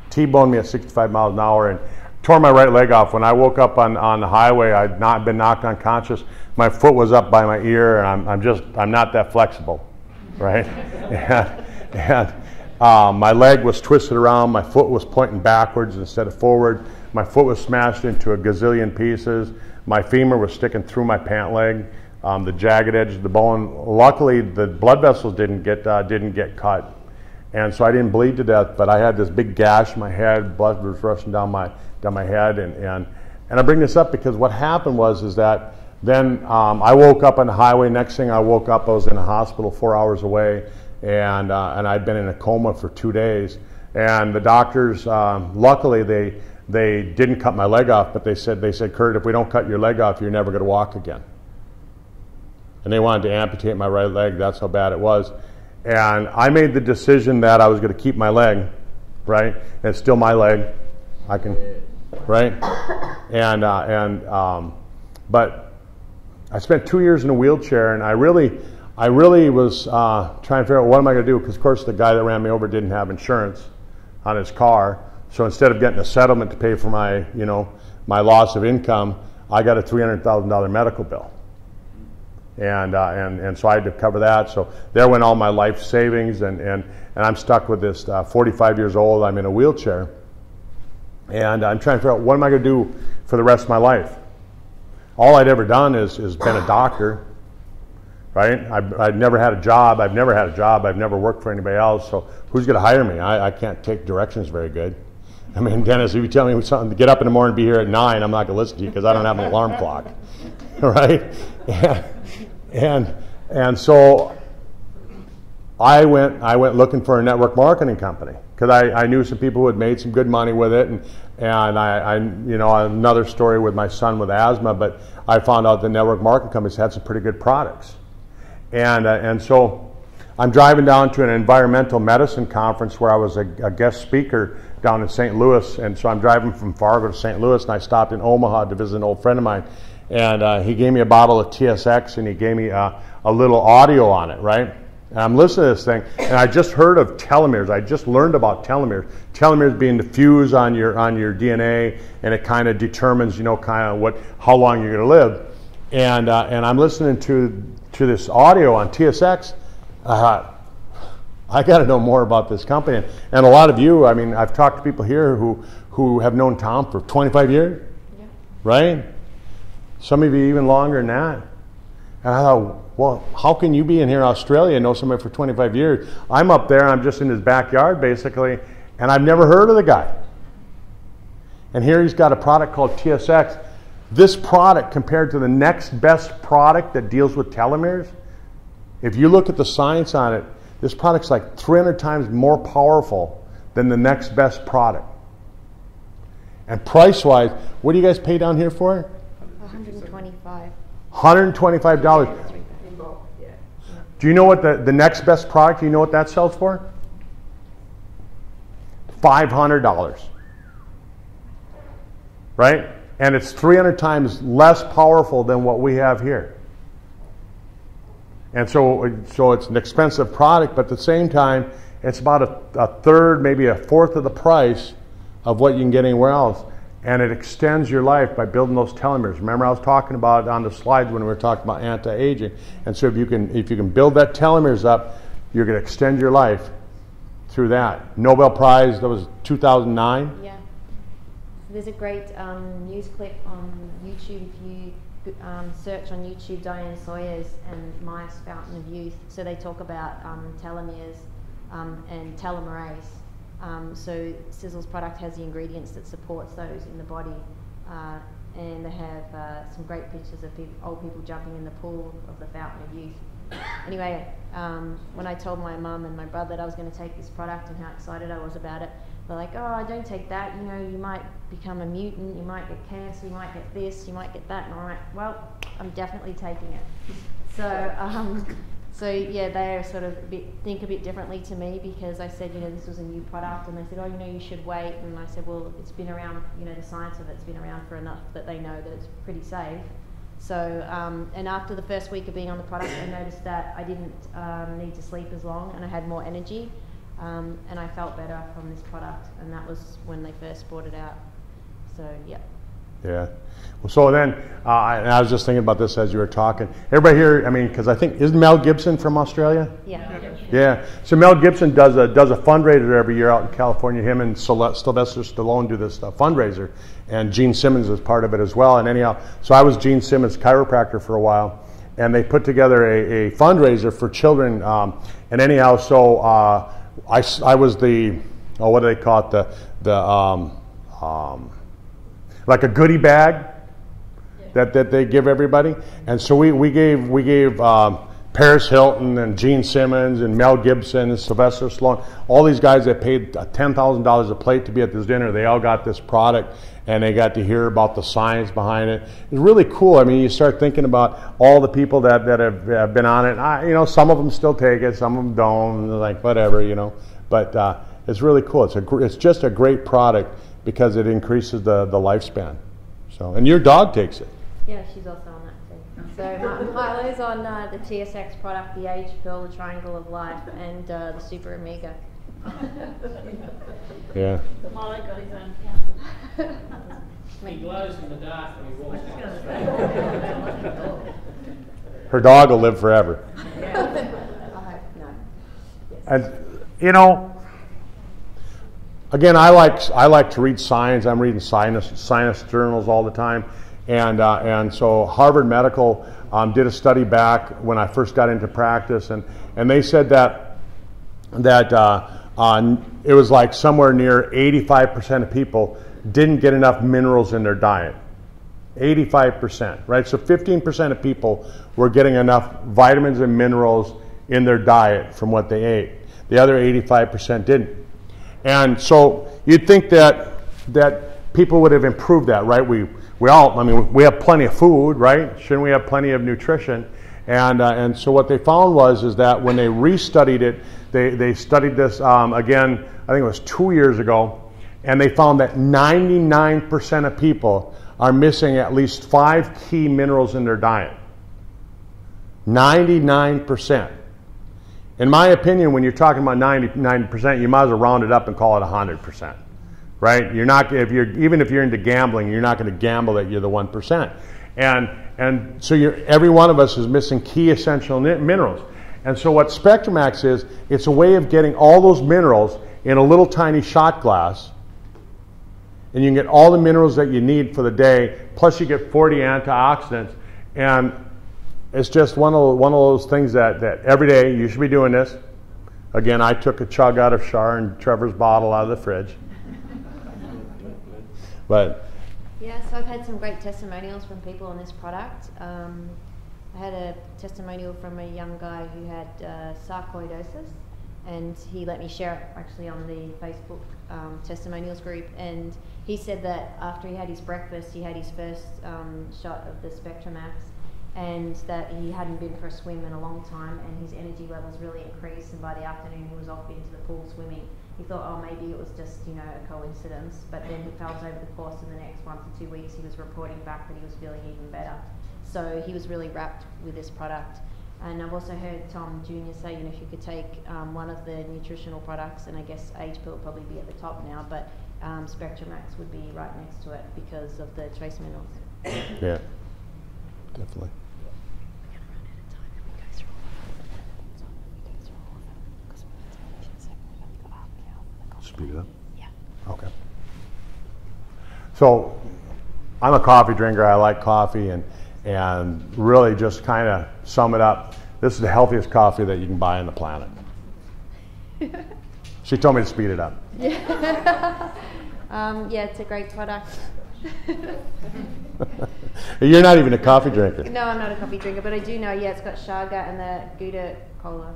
T-boned me at 65 miles an hour and tore my right leg off. When I woke up on the highway, I'd not been knocked unconscious. My foot was up by my ear, and I'm not that flexible, right? and my leg was twisted around. My foot was pointing backwards instead of forward. My foot was smashed into a gazillion pieces. My femur was sticking through my pant leg. The jagged edge of the bone. Luckily, the blood vessels didn't get cut, and so I didn't bleed to death. But I had this big gash in my head. Blood was rushing down my head, and I bring this up because what happened was that then I woke up on the highway. Next thing I woke up, I was in a hospital 4 hours away, and I'd been in a coma for 2 days. And the doctors, luckily, they didn't cut my leg off, but they said, Curt, if we don't cut your leg off, you're never going to walk again. And they wanted to amputate my right leg. That's how bad it was. And I made the decision that I was going to keep my leg, right? And it's still my leg. I can, right? But I spent 2 years in a wheelchair, and I really was trying to figure out what am I going to do, because of course the guy that ran me over didn't have insurance on his car. So instead of getting a settlement to pay for my, my loss of income, I got a $300,000 medical bill. And so I had to cover that. So there went all my life savings, and I'm stuck with this. 45 years old, I'm in a wheelchair, and I'm trying to figure out what am I going to do for the rest of my life. All I'd ever done is been a doctor, right? I'd never had a job. I've never worked for anybody else. So who's going to hire me? I can't take directions very good. I mean, Dennis, if you tell me something to get up in the morning and be here at 9, I'm not going to listen to you because I don't have an alarm clock, right? And so I went looking for a network marketing company because I knew some people who had made some good money with it, and I another story with my son with asthma, but I found out the network marketing companies had some pretty good products, and so I'm driving down to an environmental medicine conference where I was a guest speaker down in St. Louis, and so I'm driving from Fargo to St. Louis, and I stopped in Omaha to visit an old friend of mine. And he gave me a bottle of TSX, and he gave me a little audio on it, right? And I'm listening to this thing, and I just heard of telomeres. I just learned about telomeres. Telomeres being the fuse on your DNA, and it kind of determines, how long you're going to live. And I'm listening to this audio on TSX, I thought, I got to know more about this company. And a lot of you, I mean, I've talked to people here who have known Tom for 25 years, yeah. Right? Some of you even longer than that. And I thought, well, how can you be in here in Australia and know somebody for 25 years? I'm up there, I'm just in his backyard basically, and I've never heard of the guy. And here he's got a product called TSX. This product compared to the next best product that deals with telomeres, if you look at the science on it, this product's like 300 times more powerful than the next best product. And price-wise, what do you guys pay down here for? $125. $125. Do you know what the next best product, do you know what that sells for? $500. Right? And it's 300 times less powerful than what we have here. And so it's an expensive product, but at the same time, it's about a third, maybe a fourth of the price of what you can get anywhere else. And it extends your life by building those telomeres. Remember I was talking about on the slides when we were talking about anti-aging. And so if you can build that telomeres up, you're going to extend your life through that. Nobel Prize, that was 2009. Yeah. There's a great news clip on YouTube if you search on YouTube Diane Sawyer's and Mice Fountain of Youth. So they talk about telomeres and telomerase. So Sisel's product has the ingredients that supports those in the body, and they have some great pictures of old people jumping in the pool of the Fountain of Youth. Anyway, when I told my mum and my brother that I was going to take this product and how excited I was about it, they're like, oh, don't take that, you know, you might become a mutant, you might get cancer, you might get this, you might get that, and I'm like, well, I'm definitely taking it. So yeah, they sort of think a bit differently to me because I said, you know, this was a new product, and they said, oh, you know, you should wait, and I said, well, it's been around, you know, the science of it's been around for enough that they know that it's pretty safe. So, and after the first week of being on the product, I noticed that I didn't need to sleep as long, and I had more energy, and I felt better from this product, and that was when they first brought it out. So, yeah. Yeah. Well, so then, and I was just thinking about this as you were talking. Everybody here, I mean, because I think, isn't Mel Gibson from Australia? Yeah. Yeah. So Mel Gibson does a fundraiser every year out in California. Him and Sylvester Stallone do this fundraiser, and Gene Simmons is part of it as well. And anyhow, so I was Gene Simmons' chiropractor for a while, and they put together a fundraiser for children. And anyhow, so I was the, oh, what do they call it? Like a goodie bag that they give everybody. And so we gave Paris Hilton and Gene Simmons and Mel Gibson and Sylvester Stallone, all these guys that paid $10,000 a plate to be at this dinner, they all got this product and they got to hear about the science behind it. It's really cool. I mean, you start thinking about all the people that have been on it. You know, some of them still take it, some of them don't, and they're like, whatever, you know. But it's really cool. It's just a great product because it increases the lifespan. So, and your dog takes it. Yeah, she's also on that too. So Milo's on the TSX product, the Age Pill, the Triangle of Life, and the Super Omega. Yeah. Milo got his own account. He glows in the dark when he walks down the street. Her dog will live forever. I hope no. Yes. And you know, again, I like to read science. I'm reading science journals all the time, and so Harvard Medical did a study back when I first got into practice, and they said that it was like somewhere near 85% of people didn't get enough minerals in their diet. 85%, right? So 15% of people were getting enough vitamins and minerals in their diet from what they ate. The other 85% didn't. And so you'd think that people would have improved that, right? We all, I mean, we have plenty of food, right? Shouldn't we have plenty of nutrition? And so what they found is that when they restudied it, they studied this again, I think it was 2 years ago, and they found that 99% of people are missing at least 5 key minerals in their diet. 99%. In my opinion, when you're talking about 99%, you might as well round it up and call it 100%, right? You're not, even if you're into gambling, you're not going to gamble that you're the 1%. And so every one of us is missing key essential minerals. And so what SpectraMax is, it's a way of getting all those minerals in a little tiny shot glass, and you can get all the minerals that you need for the day, plus you get 40 antioxidants. And it's just one of those things that every day you should be doing this. Again, I took a chug out of Char and Trevor's bottle out of the fridge. But yeah, so I've had some great testimonials from people on this product. I had a testimonial from a young guy who had sarcoidosis, and he let me share it actually on the Facebook testimonials group. And he said that after he had his breakfast, he had his first shot of the SpectraMax, and that he hadn't been for a swim in a long time, and his energy levels really increased, and by the afternoon he was off into the pool swimming. He thought, oh, maybe it was just, you know, a coincidence, but then he felt over the course of the next 1 to 2 weeks he was reporting back that he was feeling even better. So he was really wrapped with this product. And I've also heard Tom Jr. say, you know, if you could take one of the nutritional products, and I guess HP will probably be at the top now, but SpectraMax would be right next to it because of the trace minerals. yeah, definitely. Speed it up? Yeah. Okay. So I'm a coffee drinker. I like coffee, and really just kind of sum it up, this is the healthiest coffee that you can buy on the planet. She told me to speed it up. Yeah, yeah, it's a great product. You're not even a coffee drinker. No, I'm not a coffee drinker, but I do know, yeah, it's got Chaga and the Gouda Cola.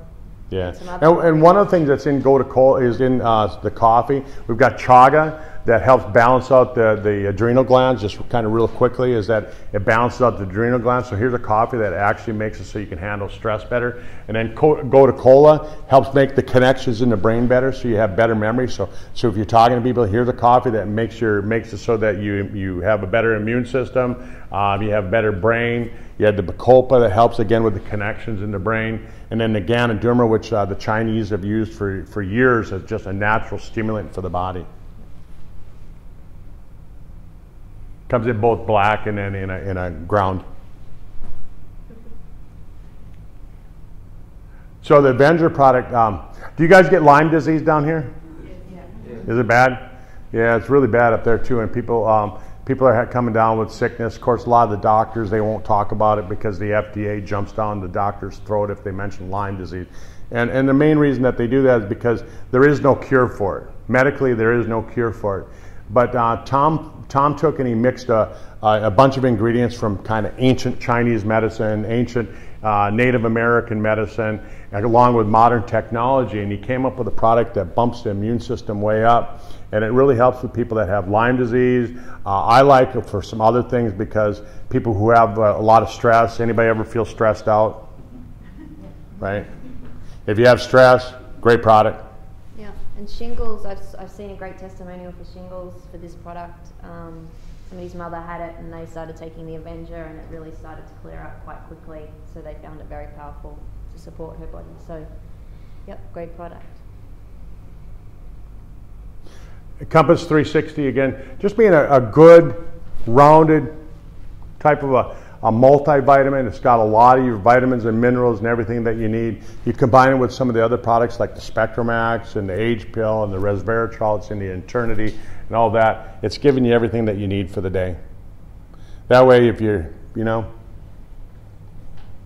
Yeah, And and one of the things that's in Gouda Cola is in the coffee. We've got chaga that helps balance out the adrenal glands, just kind of real quickly, is that it balances out the adrenal glands. So here's a coffee that actually makes it so you can handle stress better. And then Gouda Cola helps make the connections in the brain better, so you have better memory. So if you're talking to people, here's a coffee that makes it so that you have a better immune system, you have better brain. You have the Bacopa that helps again with the connections in the brain. And then the Ganoderma, which the Chinese have used for years as just a natural stimulant for the body. Comes in both black and then in a ground. So the Avenger product, do you guys get Lyme disease down here? Yeah. Is it bad? Yeah, it's really bad up there too, and people are coming down with sickness. Of course, a lot of the doctors, they won't talk about it because the FDA jumps down the doctor's throat if they mention Lyme disease. And the main reason that they do that is because there is no cure for it. Medically, there is no cure for it. But Tom took and he mixed a bunch of ingredients from kind of ancient Chinese medicine, ancient Native American medicine, along with modern technology, and he came up with a product that bumps the immune system way up. And it really helps with people that have Lyme disease. I like it for some other things because people who have a lot of stress, anybody ever feel stressed out? Right? If you have stress, great product. Yeah, and shingles, I've seen a great testimonial for shingles for this product. Somebody's mother had it and they started taking the Avenger and it really started to clear up quite quickly. So they found it very powerful to support her body. So, yep, great product. Compass 360 again, just being a good, rounded type of a multivitamin. It's got a lot of your vitamins and minerals and everything that you need. You combine it with some of the other products like the SpectraMax and the Age Pill and the Resveratrol, it's in the Eternity and all that. It's giving you everything that you need for the day. That way, if you're,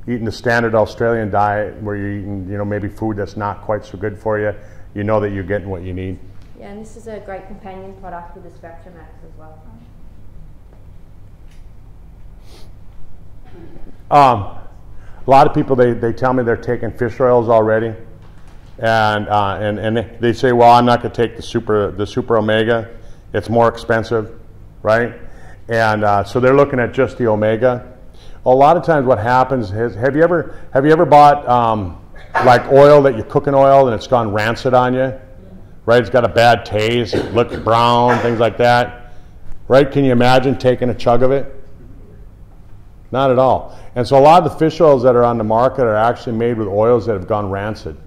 eating the standard Australian diet where you're eating, maybe food that's not quite so good for you, you know that you're getting what you need. Yeah, and this is a great companion product with the SpectraMax as well. A lot of people, they tell me they're taking fish oils already, and they say, well, I'm not going to take the super omega. It's more expensive, right? And so they're looking at just the omega. A lot of times what happens is, have you ever bought like oil that you cook in oil and it's gone rancid on you? Right, it's got a bad taste, it looks brown, things like that. Right, can you imagine taking a chug of it? Not at all. And so a lot of the fish oils that are on the market are actually made with oils that have gone rancid.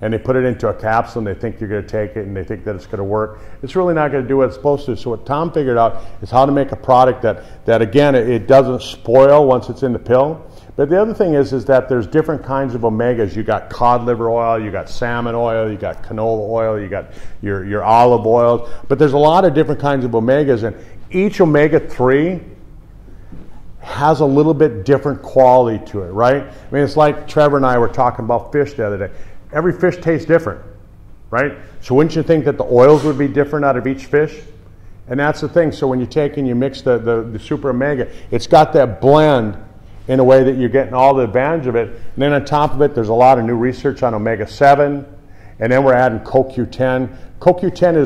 And they put it into a capsule and they think you're going to take it and they think that it's going to work. It's really not going to do what it's supposed to. So what Tom figured out is how to make a product that again, it doesn't spoil once it's in the pill, But the other thing is that there's different kinds of omegas. You got cod liver oil, you got salmon oil, you got canola oil, you got your olive oils. But there's a lot of different kinds of omegas, and each omega-3 has a little bit different quality to it, right? I mean, it's like Trevor and I were talking about fish the other day. Every fish tastes different, right? So wouldn't you think that the oils would be different out of each fish? And that's the thing. So when you take and you mix the super omega, it's got that blend in a way that you're getting all the advantage of it. And then on top of it, there's a lot of new research on omega-7, and then we're adding CoQ10. CoQ10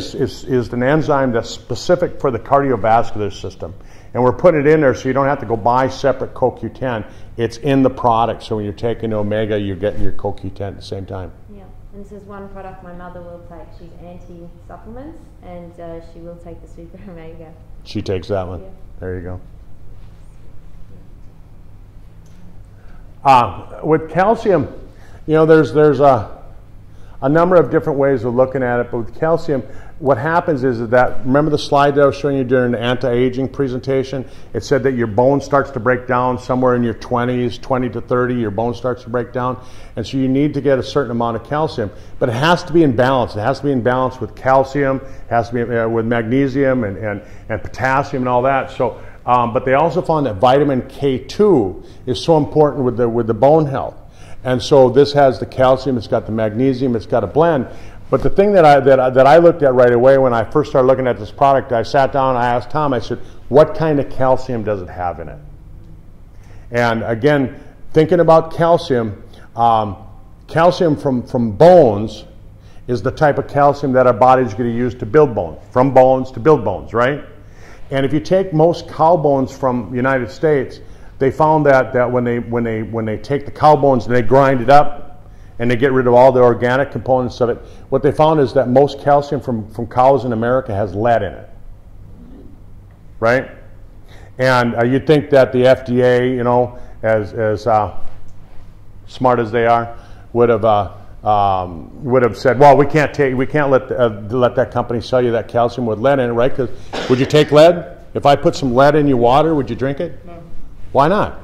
is an enzyme that's specific for the cardiovascular system. And we're putting it in there so you don't have to go buy separate CoQ10. It's in the product. So when you're taking omega, you're getting your CoQ10 at the same time. Yeah, and this is one product my mother will take. She's anti-supplements, and she will take the super omega. She takes that one. Yeah. There you go. With calcium, you know, there's a number of different ways of looking at it, but with calcium, what happens is that, remember the slide that I was showing you during the anti-aging presentation? It said that your bone starts to break down somewhere in your 20s, 20 to 30, your bone starts to break down. And so you need to get a certain amount of calcium, but it has to be in balance. It has to be in balance with calcium, it has to be with magnesium and potassium and all that. So, but they also found that vitamin K2 is so important with the bone health. And so this has the calcium, it's got the magnesium, it's got a blend. But the thing that I looked at right away when I first started looking at this product, I sat down and I asked Tom, I said, what kind of calcium does it have in it? And again, thinking about calcium, calcium from bones is the type of calcium that our body's going to use to build bones, from bones to build bones, right? And if you take most cow bones from the United States, they found that when they take the cow bones and they grind it up and they get rid of all the organic components of it, what they found is that most calcium from cows in America has lead in it, right? And you'd think that the FDA, you know, as smart as they are, would have said, well, we can't let that company sell you that calcium with lead in it, right? Because would you take lead? If I put some lead in your water, would you drink it? No. Why not?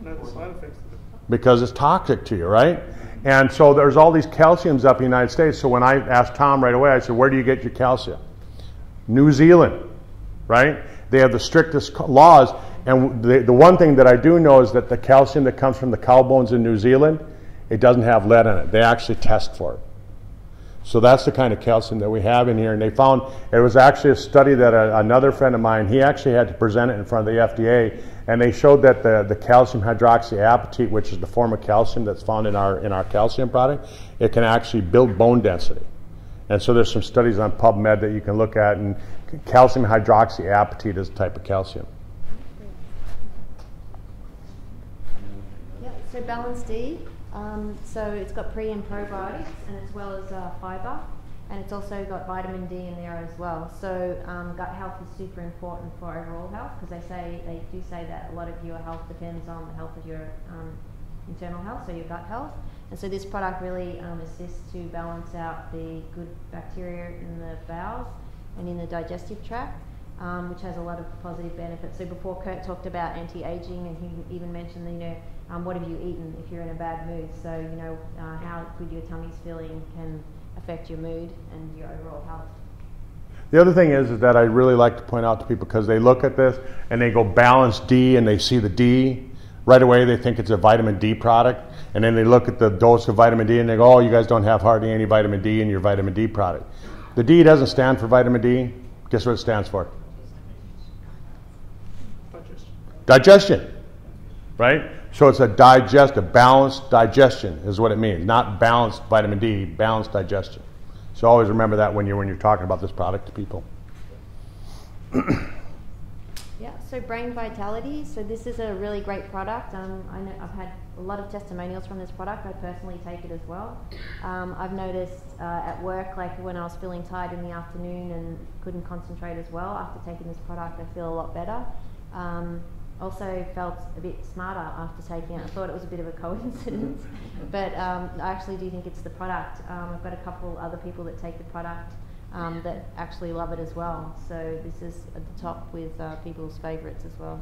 No, the side effects of it. Because it's toxic to you, right? And so there's all these calciums up in the United States. So when I asked Tom right away, I said, where do you get your calcium? New Zealand, right? They have the strictest laws. And the one thing that I do know is that the calcium that comes from the cow bones in New Zealand, it doesn't have lead in it. They actually test for it. So that's the kind of calcium that we have in here. And they found, it was actually a study that another friend of mine, he actually had to present it in front of the FDA, and they showed that the calcium hydroxyapatite, which is the form of calcium that's found in our calcium product, it can actually build bone density. And so there's some studies on PubMed that you can look at, and calcium hydroxyapatite is a type of calcium. Yeah, so Balance D. So it's got pre and probiotics, and as well as fibre, and it's also got vitamin D in there as well. So gut health is super important for overall health, because they do say that a lot of your health depends on the health of your internal health, so your gut health. And so this product really assists to balance out the good bacteria in the bowels and in the digestive tract, which has a lot of positive benefits. So before Curt talked about anti-aging, and he even mentioned, you know, what have you eaten if you're in a bad mood? So, you know, how good your tummy's feeling can affect your mood and your overall health. The other thing is that I really like to point out to people, because they look at this and they go Balance D and they see the D, right away they think it's a vitamin D product, and then they look at the dose of vitamin D and they go, oh, you guys don't have hardly any vitamin D in your vitamin D product. The D doesn't stand for vitamin D. Guess what it stands for? Digestion, right? So it's a balanced digestion is what it means, not balanced vitamin D, balanced digestion. So always remember that when you're talking about this product to people. Yeah, so Brain Vitality. So this is a really great product. I know I've had a lot of testimonials from this product. I personally take it as well. I've noticed at work, like when I was feeling tired in the afternoon and couldn't concentrate as well, after taking this product, I feel a lot better. Also felt a bit smarter after taking it. I thought it was a bit of a coincidence, but I actually do think it's the product. I've got a couple other people that take the product that actually love it as well. So this is at the top with people's favourites as well.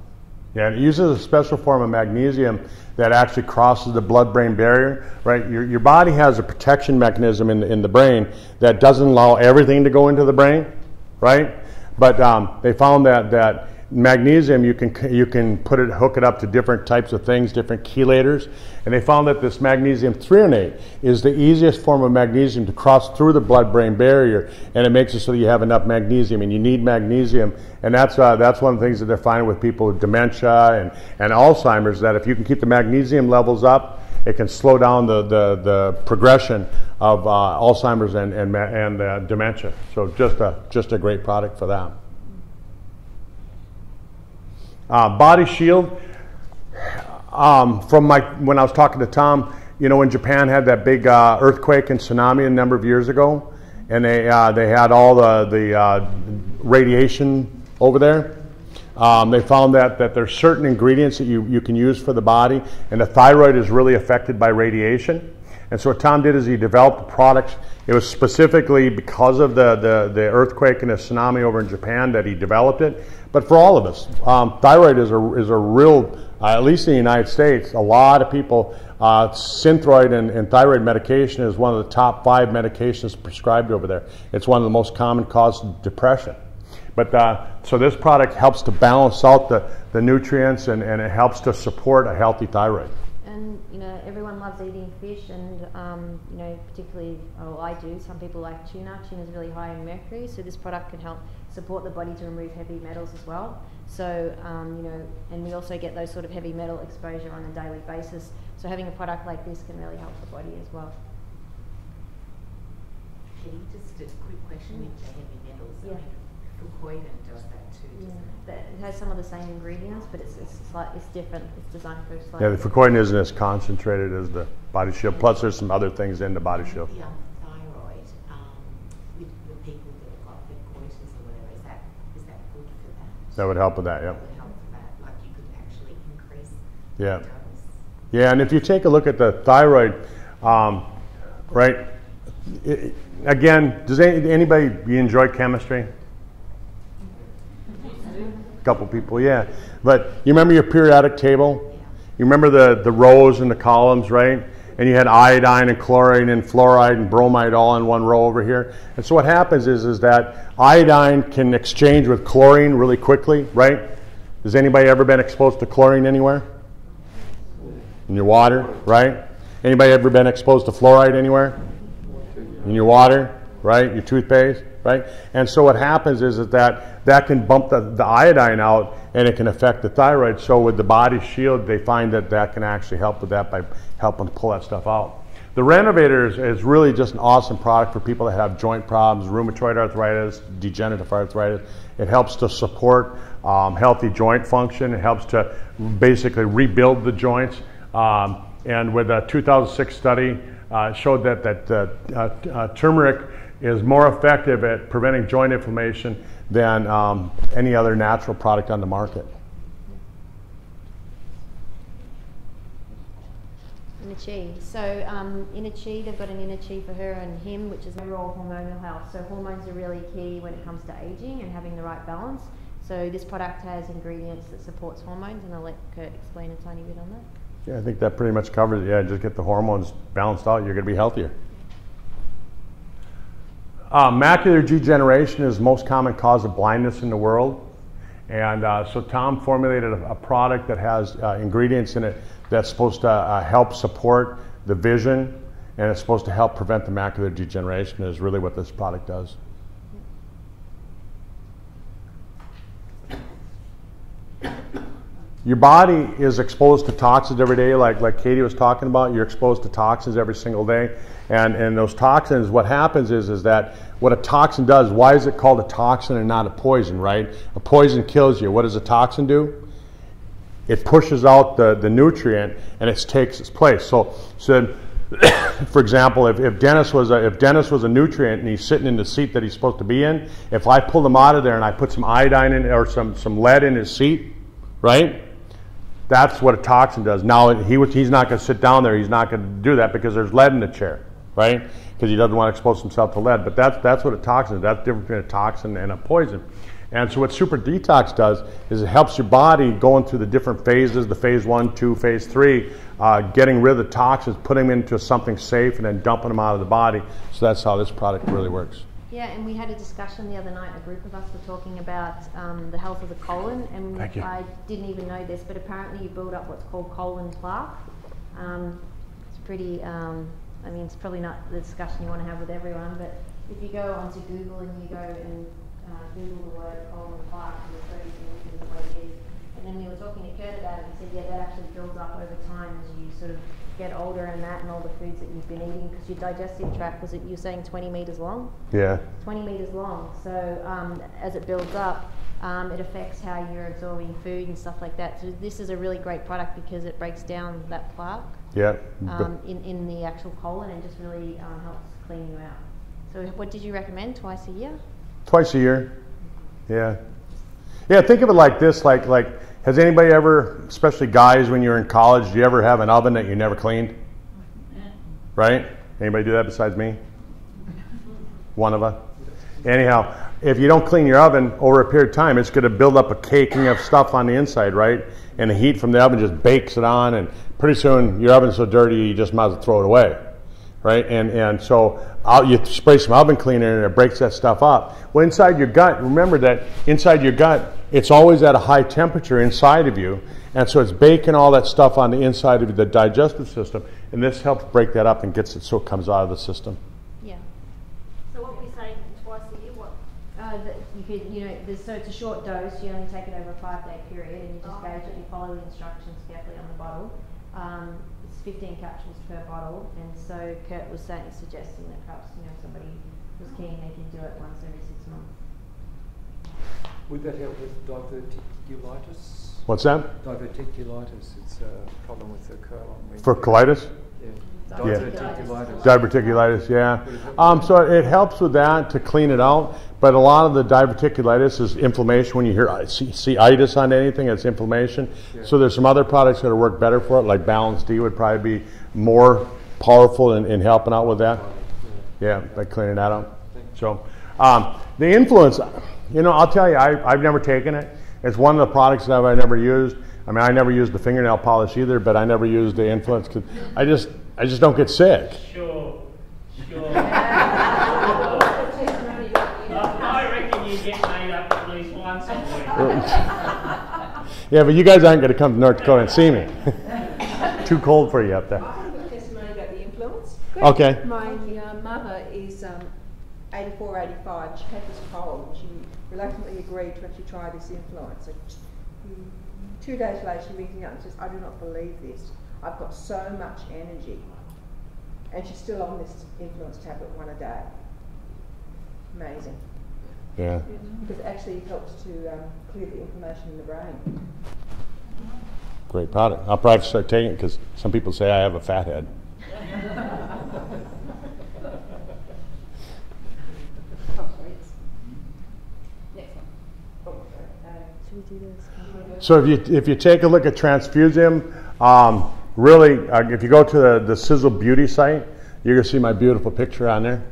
Yeah, and it uses a special form of magnesium that actually crosses the blood-brain barrier, right? Your body has a protection mechanism in the brain that doesn't allow everything to go into the brain, right? But they found that magnesium, you can hook it up to different types of things, different chelators, and they found that this magnesium threonate is the easiest form of magnesium to cross through the blood-brain barrier, and it makes it so that you have enough magnesium, and you need magnesium, and that's one of the things that they're finding with people with dementia and Alzheimer's, that if you can keep the magnesium levels up, it can slow down the progression of Alzheimer's and dementia. So just a great product for that. Body Shield. When I was talking to Tom, you know, when Japan had that big earthquake and tsunami a number of years ago, and they had all the radiation over there. They found that there's certain ingredients that you can use for the body, and the thyroid is really affected by radiation. And so what Tom did is he developed products. It was specifically because of the earthquake and the tsunami over in Japan that he developed it. But for all of us, thyroid is a real, at least in the United States, a lot of people, Synthroid and thyroid medication is one of the top 5 medications prescribed over there. It's one of the most common causes of depression. But so this product helps to balance out the nutrients, and it helps to support a healthy thyroid. And you know, everyone loves eating fish, and you know, particularly, oh, I do. Some people like tuna. Tuna is really high in mercury, so this product can help support the body to remove heavy metals as well. So you know, and we also get those sort of heavy metal exposure on a daily basis. So having a product like this can really help the body as well. Kitty, just a quick question with the heavy metals. Yeah. Fucoidan does that too, doesn't it? It has some of the same ingredients, but it's different. It's designed for slightly. Yeah, the fucoidan isn't as concentrated as the Body Shield. Plus, there's some other things in the Body Shield. The thyroid, with the people that have got the goiters or whatever, is that good for that? That would help with that, yep. That would help for that. Like you could actually increase Yeah. the dose. Yeah, and if you take a look at the thyroid, right? Again, does anybody enjoy chemistry? A couple people, yeah. But you remember your periodic table? You remember the rows and the columns, right? And you had iodine and chlorine and fluoride and bromide all in one row over here. And so what happens is that iodine can exchange with chlorine really quickly, right? Has anybody ever been exposed to chlorine anywhere? In your water, right? Anybody ever been exposed to fluoride anywhere? In your water, right? Your toothpaste, right? And so what happens is that can bump the iodine out, and it can affect the thyroid. So with the Body Shield, they find that can actually help with that by helping to pull that stuff out. The Renovator is really just an awesome product for people that have joint problems, rheumatoid arthritis, degenerative arthritis. It helps to support healthy joint function. It helps to basically rebuild the joints. And with a 2006 study, showed that turmeric is more effective at preventing joint inflammation than any other natural product on the market. Inner Chi. So Inner Chi, they've got an Inner Chi for her and him, which is overall hormonal health. So hormones are really key when it comes to aging and having the right balance. So this product has ingredients that supports hormones, and I'll let Curt explain a tiny bit on that. Yeah, I think that pretty much covers it. Yeah, just get the hormones balanced out, you're going to be healthier. Macular degeneration is the most common cause of blindness in the world. And so Tom formulated a product that has ingredients in it that's supposed to help support the vision, and it's supposed to help prevent the macular degeneration, is really what this product does. Your body is exposed to toxins every day, like Katie was talking about. You're exposed to toxins every single day. And those toxins, what happens is that what a toxin does, why is it called a toxin and not a poison, right? A poison kills you. What does a toxin do? It pushes out the nutrient, and it takes its place. So for example, if Dennis was a nutrient and he's sitting in the seat that he's supposed to be in, if I pulled him out of there and I put some iodine in, or some lead in his seat, right? That's what a toxin does. Now, he's not going to sit down there. He's not going to do that because there's lead in the chair, right? Because he doesn't want to expose himself to lead. But that's what a toxin is. That's the difference between a toxin and a poison. And so what Super Detox does is it helps your body going through the different phases, the phase 1, 2, phase 3, getting rid of the toxins, putting them into something safe, and then dumping them out of the body. So that's how this product really works. Yeah, and we had a discussion the other night. A group of us were talking about the health of the colon, and I didn't even know this, but apparently you build up what's called colon plaque. It's pretty, I mean, it's probably not the discussion you want to have with everyone, but if you go onto Google and you go and Google the word colon plaque, you'll show you what it is. And then we were talking to Curt about it, and he said, yeah, that actually builds up over time as you sort of get older, and that and all the foods that you've been eating, because your digestive tract, was it you saying 20 meters long? Yeah. 20 meters long. So as it builds up, it affects how you're absorbing food and stuff like that. So this is a really great product because it breaks down that plaque in the actual colon and just really helps clean you out. So what did you recommend? Twice a year? Twice a year. Yeah. Yeah, think of it like this, like has anybody ever, especially guys when you're in college, do you ever have an oven that you never cleaned? Right? Anybody do that besides me? One of us. Anyhow, if you don't clean your oven over a period of time, it's going to build up a caking of stuff on the inside, right? And the heat from the oven just bakes it on, and pretty soon your oven's so dirty you just might as well throw it away, right? And so you spray some oven cleaner and it breaks that stuff up. Well, inside your gut, remember that inside your gut, it's always at a high temperature inside of you, and so it's baking all that stuff on the inside of the digestive system, and this helps break that up and gets it so it comes out of the system. Yeah. So what we say twice a year, what? You could, you know, so it's a short dose. You only take it over a 5-day period, and you just gauge it. You follow the instructions carefully on the bottle. It's 15 capsules per bottle, and so Curt was suggesting that perhaps, you know, if somebody was keen, they could do it once every 6 months. Would that help with diverticulitis? What's that? Diverticulitis. It's a problem with the colon. For colitis? Yeah. Diverticulitis. Diverticulitis, yeah. So it helps with that to clean it out, but a lot of the diverticulitis is inflammation. When you see itis on anything, it's inflammation. Yeah. So there's some other products that work better for it, like Balance D would probably be more powerful in helping out with that. Yeah, by cleaning that out. So the influence, you know, I'll tell you, I've never taken it. It's one of the products that I've never used. I mean, I never used the fingernail polish either, but I never used the influence because I just don't get sick. Sure. I reckon you get made up at least once a week. Yeah, but you guys aren't going to come to North Dakota and see me. Too cold for you up there. I have a testimony about the influence. Okay. My mother is 84, 85. She had this cold, and she reluctantly agreed to actually try this influence. So 2 days later, she rings me up and says, "I do not believe this. I've got so much energy." And she's still on this influence tablet, 1 a day. Amazing. Yeah. Because it actually helps to clear the inflammation in the brain. Great product. I'll probably start taking it because some people say I have a fat head. So if you take a look at Transfusium, really, if you go to the Sisel Beauty site, you're going to see my beautiful picture on there.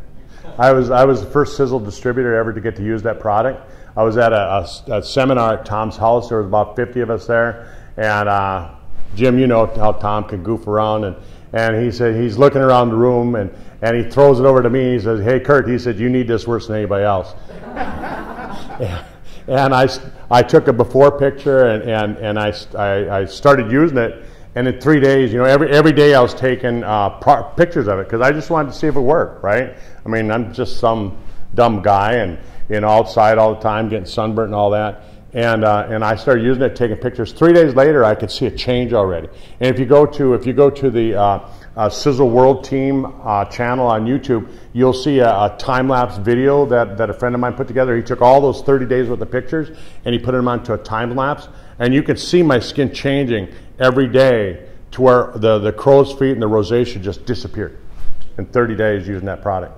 I was the first Sisel distributor ever to get to use that product. I was at a seminar at Tom's house. There was about 50 of us there, and Jim, you know how Tom can goof around, and he said he's looking around the room, and he throws it over to me. He says, "Hey, Curt," he said, "you need this worse than anybody else." And I took a before picture, and I started using it, and in 3 days, you know, every day I was taking pictures of it because I just wanted to see if it worked, right? I mean, I'm just some dumb guy, and you know, outside all the time, getting sunburnt and all that. And I started using it, taking pictures. 3 days later, I could see a change already. And if you go to the Sisel World Team channel on YouTube, you'll see a time-lapse video that a friend of mine put together. He took all those 30 days worth of pictures and he put them onto a time-lapse, and you can see my skin changing every day to where the crow's feet and the rosacea just disappeared in 30 days using that product.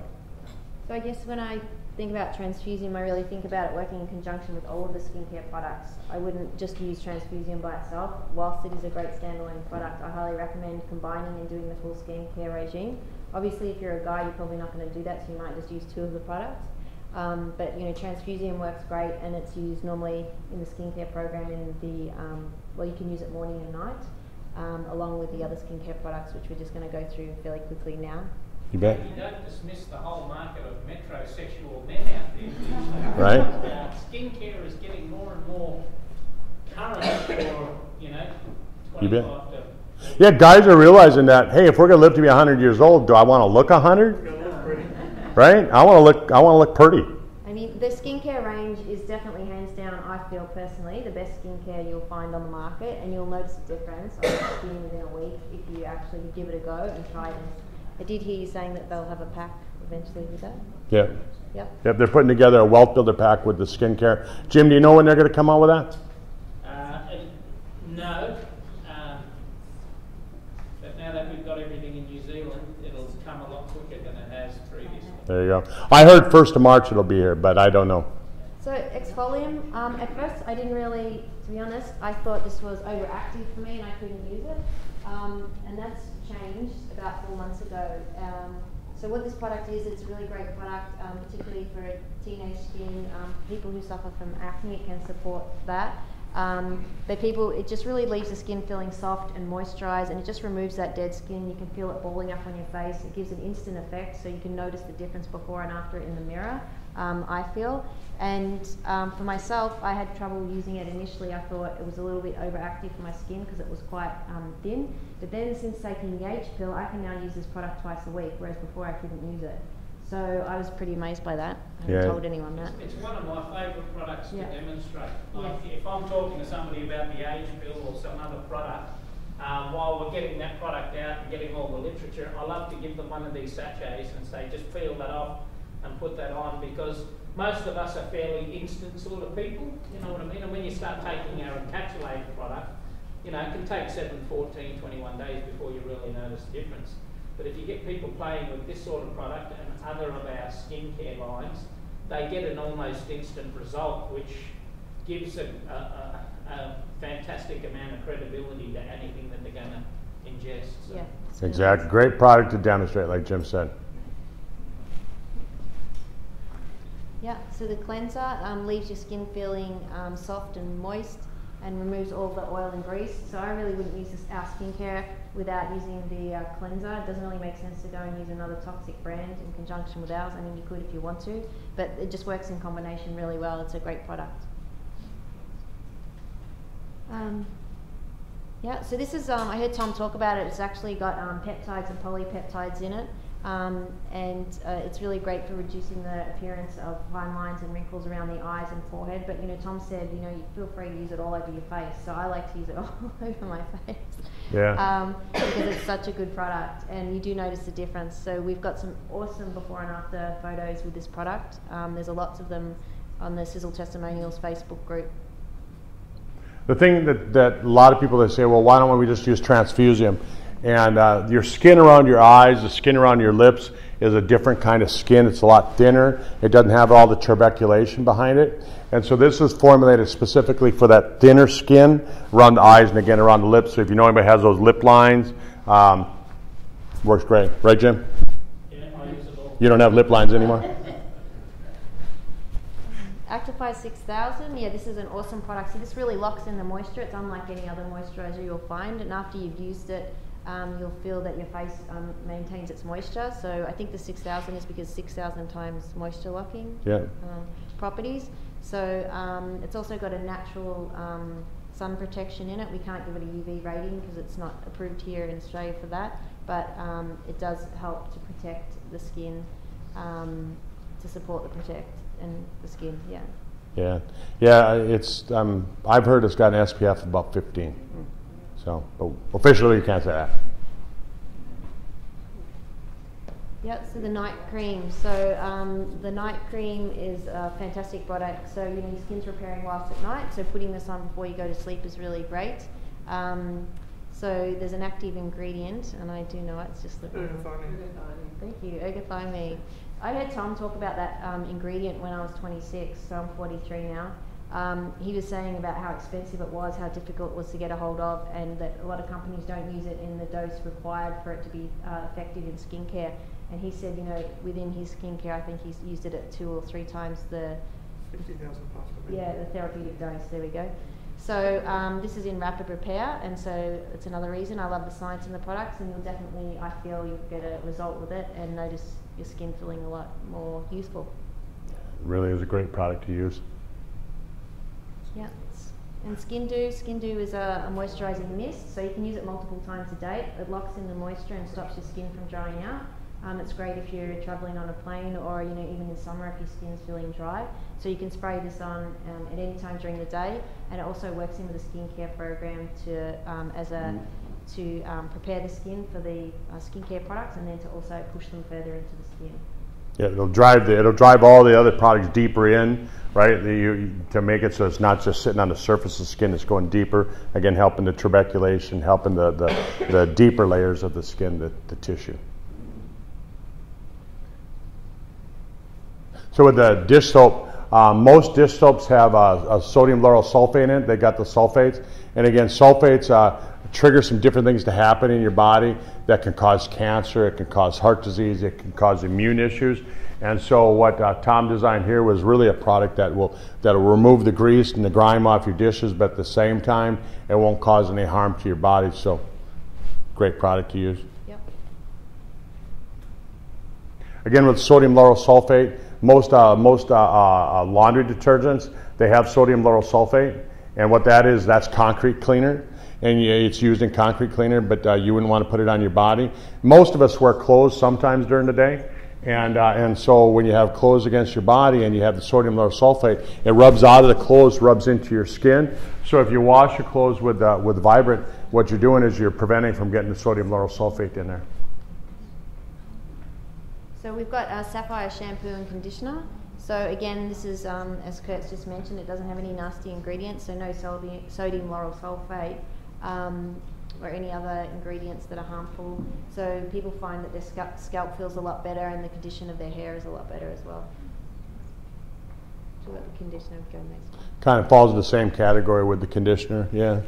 So I guess when I think about Transfusium, I really think about it working in conjunction with all of the skincare products. I wouldn't just use Transfusium by itself. Whilst it is a great standalone product, I highly recommend combining and doing the full skincare regime. Obviously, if you're a guy, you're probably not going to do that, so you might just use 2 of the products. But you know, transfusium works great, and it's used normally in the skincare program in the well, you can use it morning and night, along with the other skincare products, which we're just going to go through fairly quickly now. You bet. You don't dismiss the whole market of metrosexual men out there. Right. Skincare is getting more and more current for, you know, You bet. 25 to... Yeah, guys are realizing that, hey, if we're going to live to be 100 years old, do I want to look 100? Right? I want to look pretty. I mean, the skincare range is definitely hands down, I feel personally, the best skincare you'll find on the market, and you'll notice a difference on your skin within a week if you actually give it a go and try this. I did hear you saying that they'll have a pack eventually with that. Yeah. Yep. Yep, they're putting together a wealth builder pack with the skincare. Jim, do you know when they're going to come out with that? No. But now that we've got everything in New Zealand, it'll come a lot quicker than it has previously. There you go. I heard 1st of March it'll be here, but I don't know. So exfolium, at first I didn't really, to be honest, I thought this was overactive for me and I couldn't use it. And that's changed about 4 months ago. So what this product is, it's a really great product, particularly for teenage skin, people who suffer from acne, it can support that. But it just really leaves the skin feeling soft and moisturized, and it just removes that dead skin. You can feel it balling up on your face. It gives an instant effect, so you can notice the difference before and after in the mirror, I feel. And for myself, I had trouble using it initially. I thought it was a little bit overactive for my skin because it was quite thin. But then since taking the H pill, I can now use this product twice a week, whereas before I couldn't use it. So I was pretty amazed by that. I haven't told anyone that. It's one of my favourite products to demonstrate. Like Yes. if I'm talking to somebody about the age pill or some other product, while we're getting that product out and getting all the literature, I love to give them one of these sachets and say, just peel that off and put that on, because most of us are fairly instant sort of people, you know what I mean? And when you start taking our encapsulated product, you know, it can take 7, 14, 21 days before you really notice the difference. But if you get people playing with this sort of product and other of our skincare lines, they get an almost instant result, which gives a fantastic amount of credibility to anything that they're going to ingest. So. Yeah. Exactly. Great product to demonstrate, like Jim said. Yeah, so the cleanser leaves your skin feeling soft and moist and removes all the oil and grease. So I really wouldn't use our skincare without using the cleanser. It doesn't really make sense to go and use another toxic brand in conjunction with ours. I mean, you could if you want to, but it just works in combination really well. It's a great product. Yeah, so this is, I heard Tom talk about it. It's actually got peptides and polypeptides in it. It's really great for reducing the appearance of fine lines and wrinkles around the eyes and forehead. But you know, Tom said, you know, you feel free to use it all over your face. So I like to use it all over my face. Yeah. Because it's such a good product, and you do notice the difference. So we've got some awesome before and after photos with this product. There's lots of them on the Sisel Testimonials Facebook group. The thing that a lot of people they say, well, why don't we just use transfusium? And your skin around your eyes, the skin around your lips is a different kind of skin. It's a lot thinner. It doesn't have all the trabeculation behind it. And so this is formulated specifically for that thinner skin around the eyes and again around the lips. So if you know anybody has those lip lines, works great. Right, Jim? Yeah, I use it all. You don't have lip lines anymore? Actify 6000, yeah, this is an awesome product. So this really locks in the moisture. It's unlike any other moisturizer you'll find. And after you've used it, you'll feel that your face maintains its moisture. So I think the 6000 is because 6,000 times moisture locking properties. So it's also got a natural sun protection in it. We can't give it a UV rating because it's not approved here in Australia for that. But it does help to protect the skin, to support the skin, yeah. Yeah, yeah. It's I've heard it's got an SPF of about 15. So, but officially you can't say that. Yep, so the night cream. So the night cream is a fantastic product. So you know, your skin's repairing whilst at night, so putting this on before you go to sleep is really great. So there's an active ingredient, and I do know it, it's just looking. Thank you, ergothymine. I heard Tom talk about that ingredient when I was 26, so I'm 43 now. He was saying about how expensive it was, how difficult it was to get a hold of, and that a lot of companies don't use it in the dose required for it to be effective in skincare. And he said, you know, within his skincare, I think he's used it at 2 or 3 times the 50,000 parts per yeah, the therapeutic dose. There we go. So this is in rapid repair, and so it's another reason I love the science in the products, and you'll definitely, I feel, you'll get a result with it and notice your skin feeling a lot more youthful. It really is a great product to use. Yeah. And Skin Do is a moisturising mist, so you can use it multiple times a day. It locks in the moisture and stops your skin from drying out. It's great if you're travelling on a plane, or you know, even in summer if your skin's feeling dry. So you can spray this on at any time during the day, and it also works in with a skincare program to prepare the skin for the skincare products, and then to also push them further into the skin. Yeah, it'll drive all the other products deeper in, right? To make it so it's not just sitting on the surface of the skin; it's going deeper. Again, helping the trabeculation, helping the deeper layers of the skin, the tissue. So with the dish soap, most dish soaps have a sodium lauryl sulfate in it. They got the sulfates, and again, sulfates trigger some different things to happen in your body that can cause cancer, it can cause heart disease, it can cause immune issues. And so what Tom designed here was really a product that'll remove the grease and the grime off your dishes, but at the same time, it won't cause any harm to your body. So, great product to use. Yep. Again, with sodium lauryl sulfate, most laundry detergents, they have sodium lauryl sulfate, and what that is, that's concrete cleaner. And it's used in concrete cleaner, but you wouldn't want to put it on your body. Most of us wear clothes sometimes during the day, and so when you have clothes against your body and you have the sodium lauryl sulfate, it rubs out of the clothes, rubs into your skin. So if you wash your clothes with Vibrant, what you're doing is you're preventing from getting the sodium lauryl sulfate in there. So we've got Sapphire shampoo and conditioner. So again, this is, as Curt's just mentioned, it doesn't have any nasty ingredients, so no sodium lauryl sulfate. Or any other ingredients that are harmful. So people find that their scalp feels a lot better, and the condition of their hair is a lot better as well. So let the conditioner go next one. Kind of falls in the same category with the conditioner, yeah.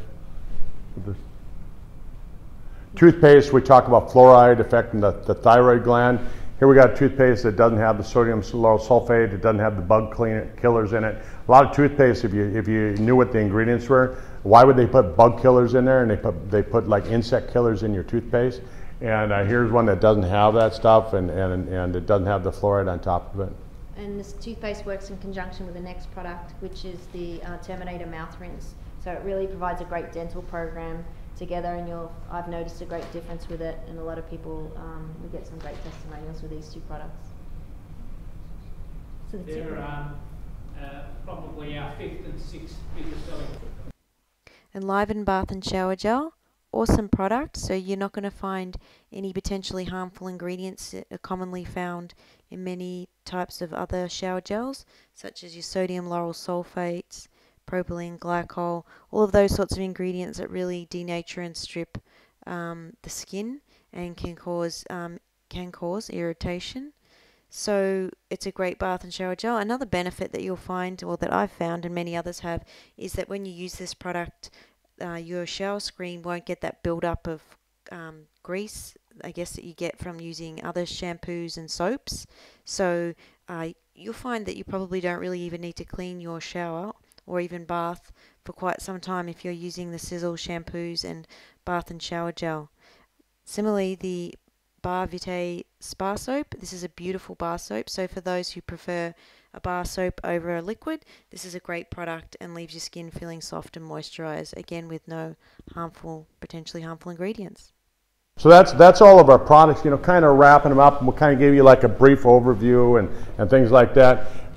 Toothpaste, we talk about fluoride affecting the thyroid gland. Here we got a toothpaste that doesn't have the sodium lauryl sulfate, it doesn't have the bug killers in it. A lot of toothpaste, if you knew what the ingredients were, why would they put bug killers in there, and they put like insect killers in your toothpaste? And here's one that doesn't have that stuff, and it doesn't have the fluoride on top of it. And this toothpaste works in conjunction with the next product, which is the Terminator mouth rinse. So it really provides a great dental program together, and I've noticed a great difference with it, and a lot of people, we get some great testimonials with these 2 products. So they're probably our 5th and 6th biggest selling. Enliven Bath and Shower Gel, awesome product. So you're not going to find any potentially harmful ingredients that are commonly found in many types of other shower gels, such as your sodium lauryl sulfates, propylene glycol, all of those sorts of ingredients that really denature and strip the skin and can cause irritation. So it's a great bath and shower gel. Another benefit that you'll find, or that I've found and many others have, is that when you use this product, your shower screen won't get that build-up of grease, I guess, that you get from using other shampoos and soaps. So you'll find that you probably don't really even need to clean your shower or even bath for quite some time if you're using the Sisel shampoos and bath and shower gel. Similarly, the Bar Vitae Spa Soap. This is a beautiful bar soap, so for those who prefer a bar soap over a liquid, this is a great product and leaves your skin feeling soft and moisturized, again with no potentially harmful ingredients. So that's all of our products, kind of wrapping them up, and we'll kind of give you like a brief overview and things like that.